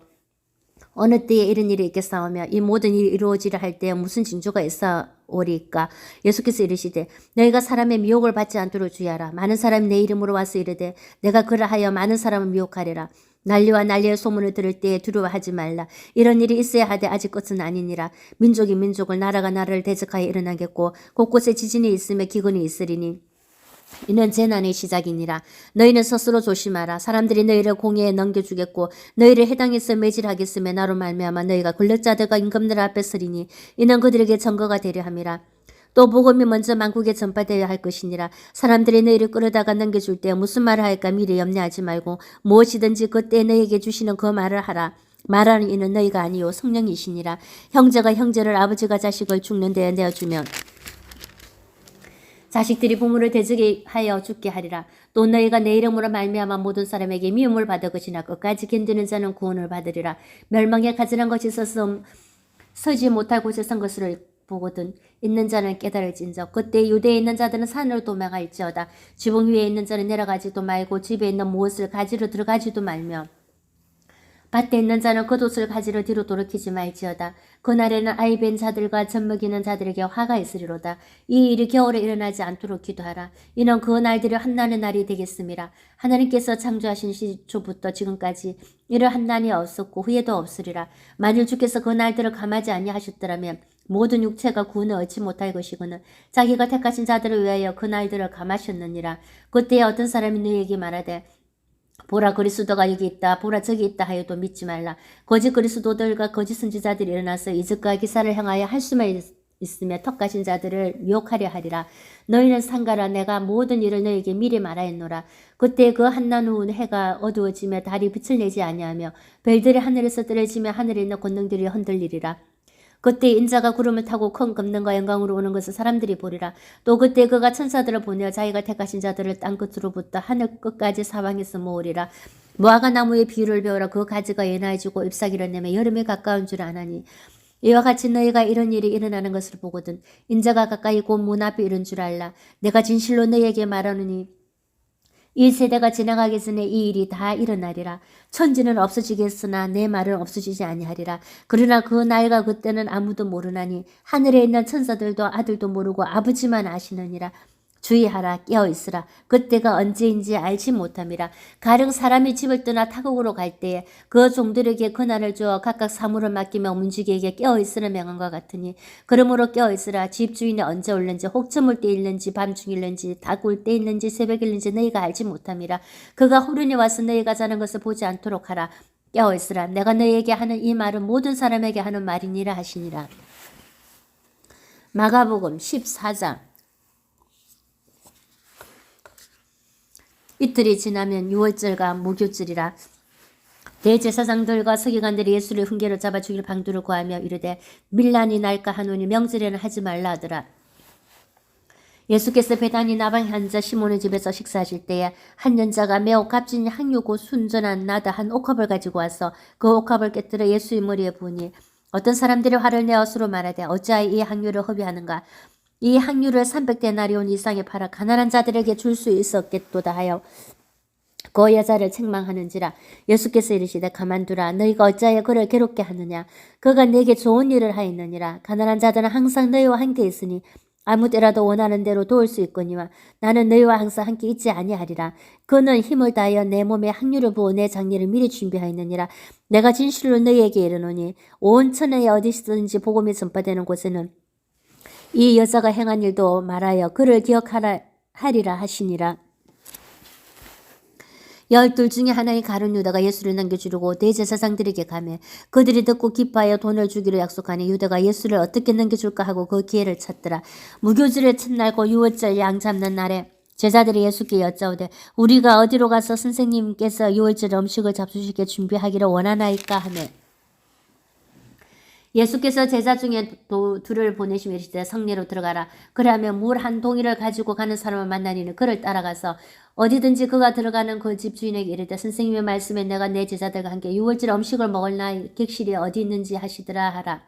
어느 때에 이런 일이 있겠사오며 이 모든 일이 이루어지려 할 때에 무슨 징조가 있사오리까. 예수께서 이르시되 너희가 사람의 미혹을 받지 않도록 주의하라. 많은 사람이 내 이름으로 와서 이르되 내가 그러하여 많은 사람을 미혹하리라. 난리와 난리의 소문을 들을 때에 두려워하지 말라. 이런 일이 있어야 하되 아직 끝은 아니니라. 민족이 민족을 나라가 나라를 대적하여 일어나겠고 곳곳에 지진이 있으며 기근이 있으리니 이는 재난의 시작이니라. 너희는 스스로 조심하라. 사람들이 너희를 공회에 넘겨주겠고 너희를 해당에서 매질하겠으며 나로 말미암아 너희가 권력자들과 임금들 앞에 서리니 이는 그들에게 증거가 되려 함이라. 또 복음이 먼저 만국에 전파되어야 할 것이니라. 사람들이 너희를 끌어다가 넘겨줄 때 무슨 말을 할까 미리 염려하지 말고 무엇이든지 그때 너희에게 주시는 그 말을 하라. 말하는 이는 너희가 아니요 성령이시니라. 형제가 형제를 아버지가 자식을 죽는 데에 내어주면 자식들이 부모를 대적하여 죽게 하리라. 또 너희가 내 이름으로 말미암아 모든 사람에게 미움을 받을 것이나 끝까지 견디는 자는 구원을 받으리라. 멸망에 가증한 것이 서지 못할 곳에 선 것을 보거든 있는 자는 깨달을진저 그때 유대에 있는 자들은 산으로 도망할지어다. 지붕 위에 있는 자는 내려가지도 말고 집에 있는 무엇을 가지러 들어가지도 말며 밭에 있는 자는 겉옷을 가지러 뒤로 돌이키지 말지어다. 그날에는 아이 뵌 자들과 젖 먹이는 자들에게 화가 있으리로다. 이 일이 겨울에 일어나지 않도록 기도하라. 이는 그 날들이 한난의 날이 되겠음이라. 하나님께서 창조하신 시초부터 지금까지 이를 한난이 없었고 후에도 없으리라. 만일 주께서 그 날들을 감하지 아니하셨더라면 모든 육체가 구원을 얻지 못할 것이거늘 자기가 택하신 자들을 위하여 그 날들을 감하셨느니라. 그때에 어떤 사람이 너희에게 말하되 보라 그리스도가 여기 있다 보라 저기 있다 하여도 믿지 말라. 거짓 그리스도들과 거짓 선지자들이 일어나서 이적과 기사를 행하여 할 수만 있으며 턱가신 자들을 유혹하려 하리라. 너희는 상가라. 내가 모든 일을 너희에게 미리 말하였노라. 그때 그 한낮 후는 해가 어두워지며 달이 빛을 내지 아니하며 별들이 하늘에서 떨어지며 하늘에 있는 권능들이 흔들리리라. 그때 인자가 구름을 타고 큰 검능과 영광으로 오는 것을 사람들이 보리라. 또 그때 그가 천사들을 보내어 자기가 택하신 자들을 땅 끝으로부터 하늘 끝까지 사방에서 모으리라. 무화과 나무의 비유를 배우라. 그 가지가 연하여지고 잎사귀를 내며 여름에 가까운 줄 아나니 이와 같이 너희가 이런 일이 일어나는 것을 보거든 인자가 가까이 곧 문 앞에 이른 줄 알라. 내가 진실로 너희에게 말하노니 이 세대가 지나가기 전에 이 일이 다 일어나리라. 천지는 없어지겠으나 내 말은 없어지지 아니하리라. 그러나 그 날과 그때는 아무도 모르나니 하늘에 있는 천사들도 아들도 모르고 아버지만 아시느니라. 주의하라. 깨어있으라. 그때가 언제인지 알지 못함이라. 가령 사람이 집을 떠나 타국으로 갈 때에 그 종들에게 그날을 주어 각각 사물을 맡기며 문지기에게 깨어있으라 명한과 같으니 그러므로 깨어있으라. 집주인이 언제 올는지 혹 저물 때 있는지 밤중일는지 닭울 때 있는지 새벽일는지 너희가 알지 못함이라. 그가 호련히 와서 너희가 자는 것을 보지 않도록 하라. 깨어있으라. 내가 너희에게 하는 이 말은 모든 사람에게 하는 말이니라 하시니라. 마가복음 14장. 이틀이 지나면 유월절과 무교절이라. 대제사장들과 서기관들이 예수를 훈계로 잡아 죽일 방도를 구하며 이르되 밀란이 날까 하노니 명절에는 하지 말라 하더라. 예수께서 베다니 나방 환자 시몬의 집에서 식사하실 때에 한 연자가 매우 값진 향유고 순전한 나다 한 옥합을 가지고 와서 그 옥합을 깨뜨려 예수의 머리에 부으니 어떤 사람들이 화를 내어 서로 말하되 어찌하여 이 향유를 허비하는가. 이 향유를 300데나리온 이상에 팔아 가난한 자들에게 줄 수 있었겠도다 하여 그 여자를 책망하는지라. 예수께서 이르시되 가만두라. 너희가 어찌하여 그를 괴롭게 하느냐. 그가 내게 좋은 일을 하였느니라. 가난한 자들은 항상 너희와 함께 있으니 아무 때라도 원하는 대로 도울 수 있거니와 나는 너희와 항상 함께 있지 아니하리라. 그는 힘을 다하여 내 몸에 향유를 부어 내 장례를 미리 준비하였느니라. 내가 진실로 너희에게 이르노니 온 천하에 어디서든지 복음이 전파되는 곳에는 이 여자가 행한 일도 말하여 그를 기억하리라 하시니라. 12 중에 하나인 가룟 유다가 예수를 넘겨주려고 대제사장들에게 가매 그들이 듣고 기뻐하여 돈을 주기로 약속하니 유다가 예수를 어떻게 넘겨줄까 하고 그 기회를 찾더라. 무교절의 첫날고 유월절 양 잡는 날에 제자들이 예수께 여짜오되 우리가 어디로 가서 선생님께서 유월절 음식을 잡수시게 준비하기를 원하나이까 하매 예수께서 제자 중에 둘을 보내시며 이르시되 성내로 들어가라. 그러하면 물 한 동이를 가지고 가는 사람을 만나니는 그를 따라가서 어디든지 그가 들어가는 그 집 주인에게 이르되 선생님의 말씀에 내가 내 제자들과 함께 유월절 음식을 먹을 나이 객실이 어디 있는지 하시더라 하라.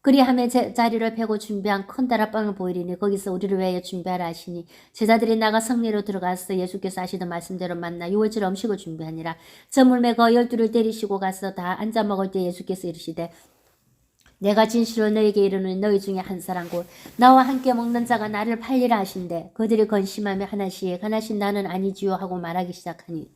그리하며 자리를 펴고 준비한 큰 다락방을 보이리니 거기서 우리를 위하여 준비하라 하시니 제자들이 나가 성내로 들어가서 예수께서 하시던 말씀대로 만나 유월절 음식을 준비하니라. 저물 매거 12를 데리시고 가서 다 앉아 먹을 때 예수께서 이르시되 내가 진실로 너에게 이르노니 너희 중에 한 사람 곧 나와 함께 먹는 자가 나를 팔리라 하신대 그들이 건심하며 하나씩 나는 아니지요 하고 말하기 시작하니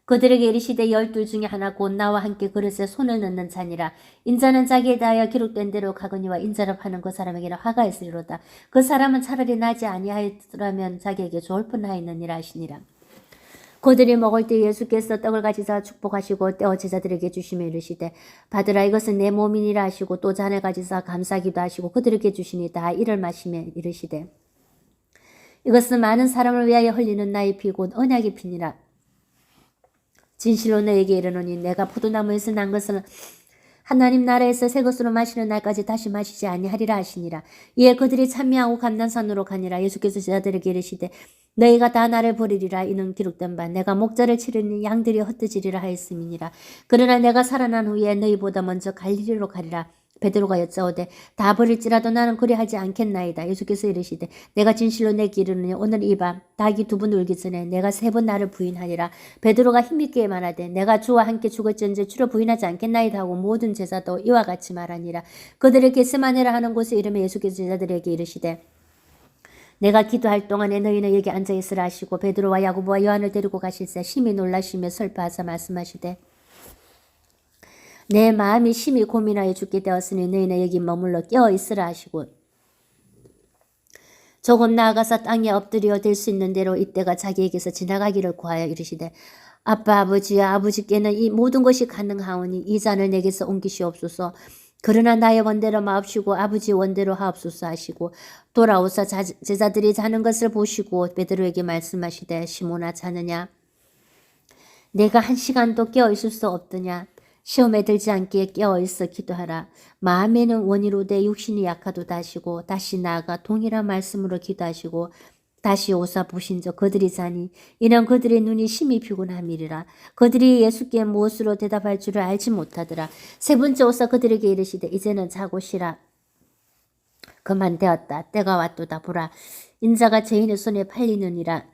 그들에게 이르시되 12 중에 하나 곧 나와 함께 그릇에 손을 넣는 자니라. 인자는 자기에 대하여 기록된 대로 가거니와 인자를 파는 그 사람에게는 화가 있으리로다. 그 사람은 차라리 나지 아니하였더라면 자기에게 좋을 뻔하였느니라 하시니라. 그들이 먹을 때 예수께서 떡을 가지사 축복하시고 떼어 제자들에게 주시며 이르시되 받으라 이것은 내 몸이니라 하시고 또 잔을 가지사 감사기도 하시고 그들에게 주시니 다 이를 마시며 이르시되 이것은 많은 사람을 위하여 흘리는 나의 피 곧 언약의 피니라. 진실로 너에게 이르노니 내가 포도나무에서 난 것을 하나님 나라에서 새 것으로 마시는 날까지 다시 마시지 아니하리라 하시니라. 이에 그들이 찬미하고 감난산으로 가니라. 예수께서 제자들에게 이르시되 너희가 다 나를 버리리라. 이는 기록된 바 내가 목자를 치르니 양들이 흩어지리라 하였음이니라. 그러나 내가 살아난 후에 너희보다 먼저 갈릴리로 가리라. 베드로가 여짜오되 다 버릴지라도 나는 그리하지 않겠나이다. 예수께서 이르시되 내가 진실로 내게 이르노니 오늘 이 밤 닭이 2번 울기 전에 내가 3번 나를 부인하리라. 베드로가 힘있게 말하되 내가 주와 함께 죽을지언정 주를 부인하지 않겠나이다 하고 모든 제자도 이와 같이 말하니라. 그들을 겟세마네라 하는 곳에 이르며 예수께서 제자들에게 이르시되 내가 기도할 동안에 너희는 여기 앉아있으라 하시고 베드로와 야고보와 요한을 데리고 가실새 심히 놀라시며 슬퍼하사 말씀하시되 내 마음이 심히 고민하여 죽게 되었으니 너희는 여기 머물러 깨어있으라 하시고 조금 나아가서 땅에 엎드려 될 수 있는 대로 이때가 자기에게서 지나가기를 구하여 이르시되 아빠 아버지여 아버지께는 이 모든 것이 가능하오니 이 잔을 내게서 옮기시옵소서. 그러나 나의 원대로 마옵시고 아버지 원대로 하옵소서 하시고 돌아오사 제자들이 자는 것을 보시고 베드로에게 말씀하시되 시몬아 자느냐 내가 1시간도 깨어있을 수 없더냐. 시험에 들지 않게 깨어있어 기도하라. 마음에는 원이로되 육신이 약하도다 하시고 다시 나아가 동일한 말씀으로 기도하시고 다시 오사 보신저 그들이 자니 이는 그들의 눈이 심히 피곤함이리라. 그들이 예수께 무엇으로 대답할 줄을 알지 못하더라. 세 번째 오사 그들에게 이르시되 이제는 자고 쉬라. 그만 되었다. 때가 왔도다. 보라 인자가 죄인의 손에 팔리느니라.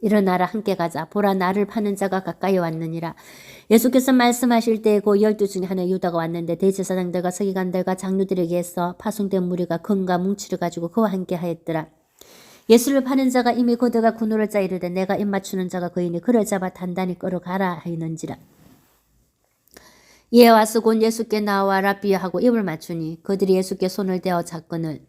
일어나라 함께 가자. 보라 나를 파는 자가 가까이 왔느니라. 예수께서 말씀하실 때 그 12 중에 하나 유다가 왔는데 대제사장들과 서기관들과 장로들에게서 파송된 무리가 금과 뭉치를 가지고 그와 함께 하였더라. 예수를 파는 자가 이미 그들과 군호를 짜 이르되 내가 입 맞추는 자가 그이니 그를 잡아 단단히 끌어가라 하였는지라. 이에 와서 곧 예수께 나와 랍비여 하고 입을 맞추니 그들이 예수께 손을 대어 잡거늘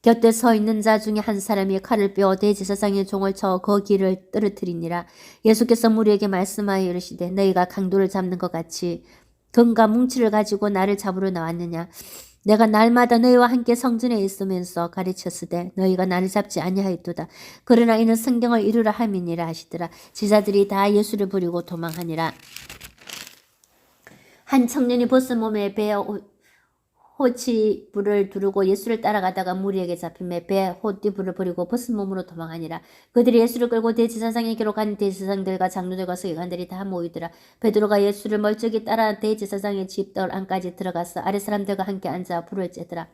곁에 서 있는 자 중에 한 사람이 칼을 빼어 대제사장의 종을 쳐 그 길을 떨어뜨리니라. 예수께서 무리에게 말씀하여 이르시되 너희가 강도를 잡는 것 같이 금과 뭉치를 가지고 나를 잡으러 나왔느냐. 내가 날마다 너희와 함께 성전에 있으면서 가르쳤으되 너희가 나를 잡지 아니하였도다. 그러나 이는 성경을 이루라 함이니라 하시더라. 제자들이 다 예수를 부리고 도망하니라. 한 청년이 벗은 몸에 배에 호치불을 두르고 예수를 따라가다가 무리에게 잡힘에 배에 호띠불을 버리고 벗은 몸으로 도망하니라. 그들이 예수를 끌고 대제사장에게로 간 대제사장들과 장로들과 서기관들이 다 모이더라. 베드로가 예수를 멀쩡히 따라 대제사장의 집들 안까지 들어가서 아래 사람들과 함께 앉아 불을 쬐더라.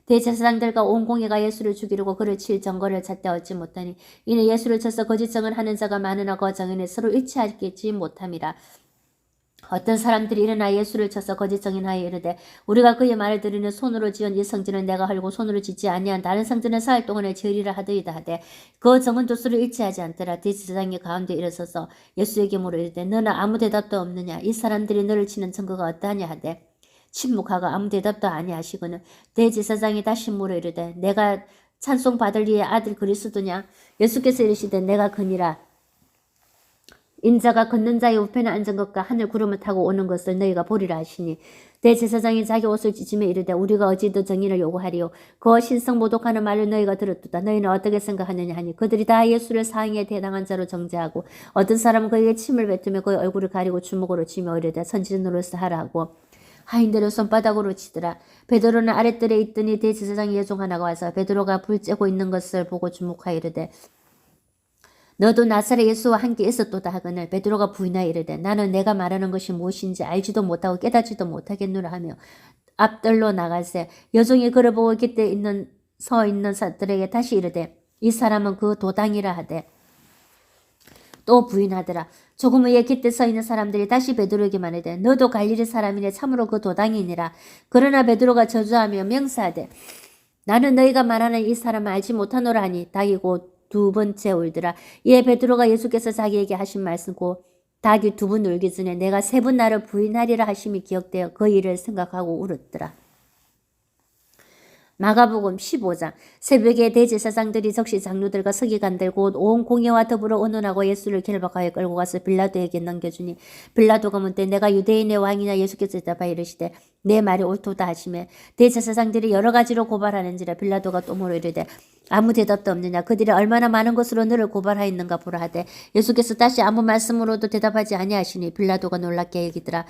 대제사장들과 온 공회가 예수를 죽이려고 그를 칠 증거를 찾되 얻지 못하니 이는 예수를 쳐서 거짓 증언 하는 자가 많으나 그 증언에 서로 일치하지 못함이라. 어떤 사람들이 일어나 예수를 쳐서 거짓 증언하여 이르되 우리가 그의 말을 들으니 손으로 지은 이 성전은 내가 헐고 손으로 짓지 아니한 다른 성전은 사흘 동안에 지으리라 하더이다 하되 그 증언도 서로 일치하지 않더라. 대제사장이 가운데 일어서서 예수에게 물어 이르되 너는 아무 대답도 없느냐. 이 사람들이 너를 치는 증거가 어떠하냐 하되 침묵하고 아무 대답도 아니하시거늘 대제사장이 다시 물어 이르되 내가 찬송 받을 이의 아들 그리스도냐. 예수께서 이르시되 내가 그니라. 인자가 걷는 자의 우편에 앉은 것과 하늘 구름을 타고 오는 것을 너희가 보리라 하시니 대제사장이 자기 옷을 찢으며 이르되 우리가 어찌 더 정의를 요구하리요 그 신성 모독하는 말을 너희가 들었도다. 너희는 어떻게 생각하느냐 하니 그들이 다 예수를 사형에 대당한 자로 정죄하고 어떤 사람은 그에게 침을 뱉으며 그의 얼굴을 가리고 주먹으로 치며 이르되 선지자 노릇을 하라 하고 하인들을 손바닥으로 치더라. 베드로는 아랫뜰에 있더니 대제사장의 여종 하나가 와서 베드로가 불 쬐고 있는 것을 보고 주목하여 이르되 너도 나사렛 예수와 함께 있었도다 하거늘 베드로가 부인하여 이르되 나는 내가 말하는 것이 무엇인지 알지도 못하고 깨닫지도 못하겠노라 하며 앞뜰로 나가세 여종이 그를 보고 곁에 서 있는 사람들에게 다시 이르되 이 사람은 그 도당이라 하되 또 부인하더라. 조금 후에 곁에 서 있는 사람들이 다시 베드로에게 말하되 너도 갈릴리 사람이네 참으로 그 도당이니라. 그러나 베드로가 저주하며 명사하되 나는 너희가 말하는 이 사람을 알지 못하노라 하니 닭이 곧 두 번째 울더라. 이에 베드로가 예수께서 자기에게 하신 말씀고 닭이 두 번 울기 전에 내가 세 번 나를 부인하리라 하심이 기억되어 그 일을 생각하고 울었더라. 마가복음 15장 새벽에 대제사장들이 적시 장로들과 서기관들 곧 온 공회와 더불어 언론하고 예수를 결박하여 끌고 가서 빌라도에게 넘겨주니 빌라도가 묻되 내가 유대인의 왕이냐 예수께서 대답하여 이르시되 내 말이 옳도다 하시매 대제사장들이 여러 가지로 고발하는지라 빌라도가 또 물어 이르되 아무 대답도 없느냐 그들이 얼마나 많은 것으로 너를 고발하였는가 보라 하되 예수께서 다시 아무 말씀으로도 대답하지 아니하시니 빌라도가 놀랍게 여기더라.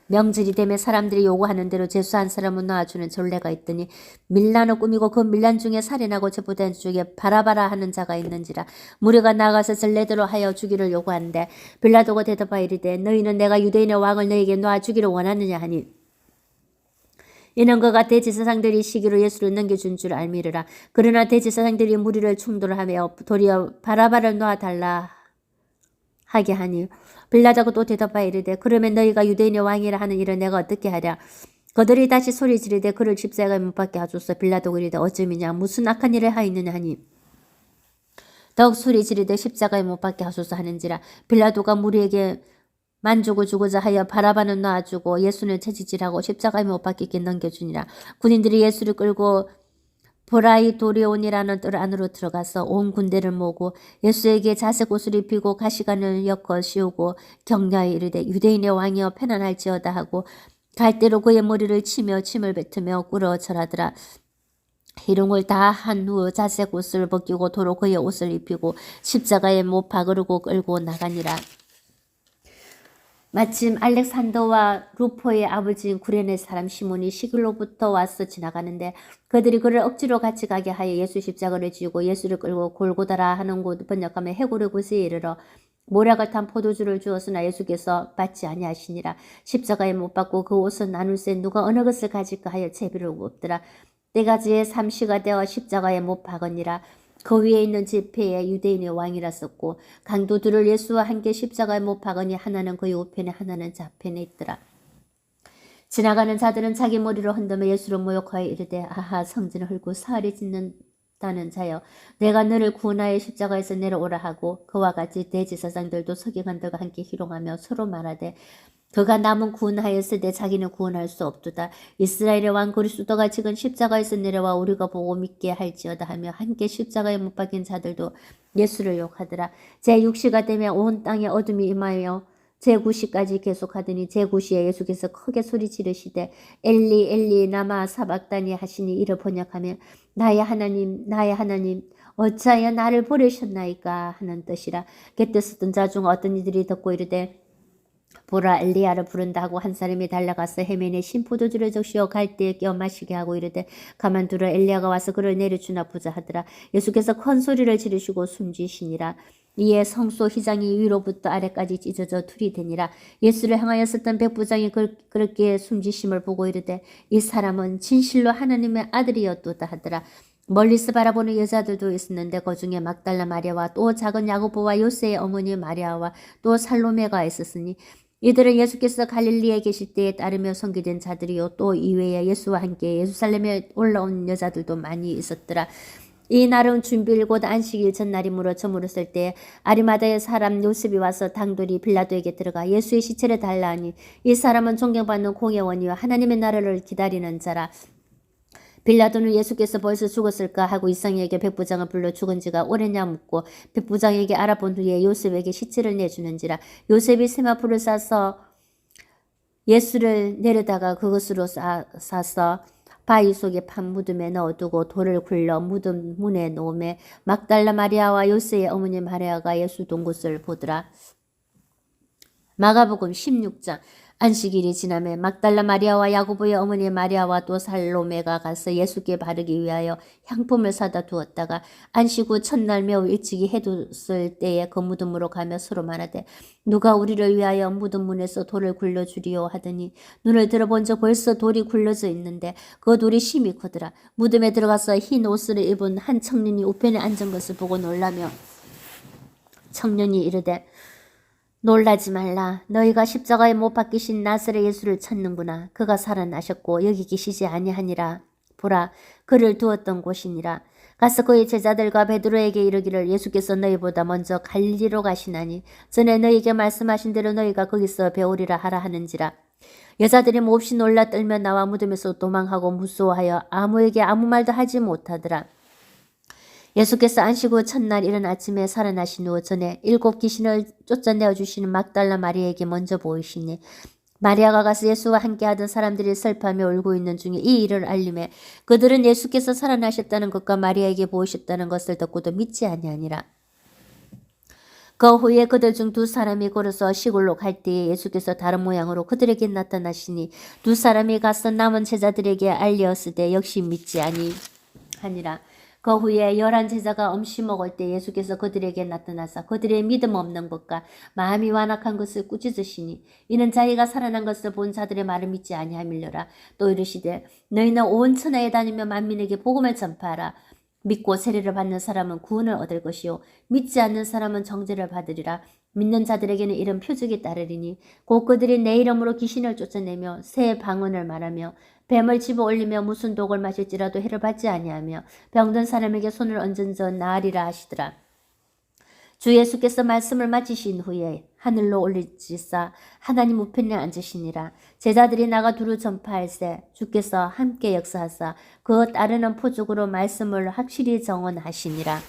명절이 되면 사람들이 요구하는 대로 제수한 사람을 놓아주는 전례가 있더니 밀란을 꾸미고 그 밀란 중에 살인하고 체포된 중에 바라바라 하는 자가 있는지라. 무리가 나가서 전례대로 하여 주기를 요구하는데 빌라도가 대답하여 이르되 너희는 내가 유대인의 왕을 너희에게 놓아주기를 원하느냐 하니 이는 그가 대제사장들이 시기로 예수를 넘겨준 줄 알미르라. 그러나 대제사장들이 무리를 충돌하며 도리어 바라바를 놓아달라 하게 하니 빌라도가 또 대답하여 이르되 그러면 너희가 유대인의 왕이라 하는 일을 내가 어떻게 하랴. 그들이 다시 소리 지르되 그를 십자가에 못 박게 하소서. 빌라도가 이르되 어찌미냐 무슨 악한 일을 하였느냐 하니 더욱 소리 지르되 십자가에 못 박게 하소서 하는지라. 빌라도가 무리에게 만족을 주고자 하여 바라바는 놔주고 예수는 채찍질하고 십자가에 못 박히게 넘겨주니라. 군인들이 예수를 끌고 브라이도리온이라는 뜰 안으로 들어가서 온 군대를 모으고 예수에게 자색 옷을 입히고 가시관을 엮어 씌우고 격려하여 이르되 유대인의 왕이여 편안할지어다 하고 갈대로 그의 머리를 치며 침을 뱉으며 꿇어 절하더라. 희롱을 다 한 후 자색 옷을 벗기고 도로 그의 옷을 입히고 십자가에 못 박으르고 끌고 나가니라. 마침 알렉산더와 루포의 아버지인 구레네 사람 시몬이 시글로부터 와서 지나가는데 그들이 그를 억지로 같이 가게 하여 예수 십자가를 지우고 예수를 끌고 골고다라 하는 곳 번역하며 해골의 곳에 이르러 모략을 탄 포도주를 주었으나 예수께서 받지 아니하시니라. 십자가에 못 박고 그 옷을 나눌세 누가 어느 것을 가질까 하여 제비를 굽더라. 때가 지에 삼시가 되어 십자가에 못 박으니라. 그 위에 있는 지폐에 유대인의 왕이라 썼고 강도들을 예수와 함께 십자가에 못 박으니 하나는 그의 우편에 하나는 좌편에 있더라. 지나가는 자들은 자기 머리로 흔들며 예수를 모욕하여 이르되 아하 성전을 헐고 사흘이 짓는다는 자여 내가 너를 구원하여 십자가에서 내려오라 하고 그와 같이 대제사장들도 서기관들과 함께 희롱하며 서로 말하되 그가 남은 구원하였으되 자기는 구원할 수 없도다. 이스라엘의 왕 그리스도가 지금 십자가에서 내려와 우리가 보고 믿게 할지어다 하며 함께 십자가에 못 박힌 자들도 예수를 욕하더라. 제6시가 되면 온 땅에 어둠이 임하여 제9시까지 계속하더니 제9시에 예수께서 크게 소리 지르시되 엘리 엘리 나마 사박다니 하시니 이를 번역하며 나의 하나님 어찌하여 나를 버리셨나이까 하는 뜻이라. 곁에 서던 자 중 어떤 이들이 듣고 이르되 보라 엘리야를 부른다 하고 한 사람이 달려가서 헤매니 신포도주를 적시어 갈대에 끼어 마시게 하고 이르되 가만두라 엘리야가 와서 그를 내려주나 보자 하더라. 예수께서 큰 소리를 지르시고 숨지시니라. 이에 성소 휘장이 위로부터 아래까지 찢어져 둘이 되니라. 예수를 향하여 섰던 백부장이 그렇게 숨지심을 보고 이르되 이 사람은 진실로 하나님의 아들이었도다 하더라. 멀리서 바라보는 여자들도 있었는데 그 중에 막달라 마리아와 또 작은 야고보와 요새의 어머니 마리아와 또 살로메가 있었으니 이들은 예수께서 갈릴리에 계실 때에 따르며 섬기던 자들이요 또 이외에 예수와 함께 예루살렘에 올라온 여자들도 많이 있었더라. 이 날은 준비일 곧 안식일 전날이므로 저물었을 때 아리마다의 사람 요셉이 와서 당돌이 빌라도에게 들어가 예수의 시체를 달라 하니 이 사람은 존경받는 공회원이요 하나님의 나라를 기다리는 자라. 빌라도는 예수께서 벌써 죽었을까 하고 이상에게 백부장을 불러 죽은 지가 오래냐 묻고 백부장에게 알아본 후에 요셉에게 시체를 내주는지라. 요셉이 세마포를 싸서 예수를 내려다가 그것으로 싸서 바위 속에 판 무덤에 넣어두고 돌을 굴러 무덤 문에 놓음에 막달라 마리아와 요새의 어머니 마리아가 예수 둔 곳을 보더라. 마가복음 16장. 안식일이 지나매 막달라 마리아와 야고보의 어머니 마리아와 또 살로메가 가서 예수께 바르기 위하여 향품을 사다 두었다가 안식 후 첫날 매우 일찍이 해뒀을 때에 그 무덤으로 가며 서로 말하되 누가 우리를 위하여 무덤 문에서 돌을 굴려주리요 하더니 눈을 들어본즉 벌써 돌이 굴려져 있는데 그 돌이 심히 크더라. 무덤에 들어가서 흰 옷을 입은 한 청년이 우편에 앉은 것을 보고 놀라며 청년이 이르되 놀라지 말라. 너희가 십자가에 못 박히신 나사렛 예수를 찾는구나. 그가 살아나셨고 여기 계시지 아니하니라. 보라, 그를 두었던 곳이니라. 가서 그의 제자들과 베드로에게 이르기를 예수께서 너희보다 먼저 갈릴리로 가시나니 전에 너희에게 말씀하신 대로 너희가 거기서 배우리라 하라 하는지라. 여자들이 몹시 놀라 떨며 나와 무덤에서 도망하고 무서워하여 아무에게 아무 말도 하지 못하더라. 예수께서 안식 후 첫날 이른 아침에 살아나신 후 전에 7 귀신을 쫓아내어 주시는 막달라 마리아에게 먼저 보이시니 마리아가 가서 예수와 함께하던 사람들이 슬퍼하며 울고 있는 중에 이 일을 알림해 그들은 예수께서 살아나셨다는 것과 마리아에게 보이셨다는 것을 듣고도 믿지 아니하니라. 그 후에 그들 중 2 사람이 걸어서 시골로 갈 때에 예수께서 다른 모양으로 그들에게 나타나시니 2 사람이 가서 남은 제자들에게 알리었으되 역시 믿지 아니하니라. 그 후에 11 제자가 음식 먹을 때 예수께서 그들에게 나타나사 그들의 믿음 없는 것과 마음이 완악한 것을 꾸짖으시니 이는 자기가 살아난 것을 본 자들의 말을 믿지 아니함이려라. 또 이르시되 너희는 온 천하에 다니며 만민에게 복음을 전파하라. 믿고 세례를 받는 사람은 구원을 얻을 것이요 믿지 않는 사람은 정죄를 받으리라. 믿는 자들에게는 이런 표적이 따르리니 곧 그들이 내 이름으로 귀신을 쫓아내며 새 방언을 말하며 뱀을 집어 올리며 무슨 독을 마실지라도 해를 받지 아니하며 병든 사람에게 손을 얹은 저 나으리라 하시더라. 주 예수께서 말씀을 마치신 후에 하늘로 올리시사 하나님 우편에 앉으시니라. 제자들이 나가 두루 전파할세 주께서 함께 역사하사 그 따르는 표적으로 말씀을 확실히 정언하시니라.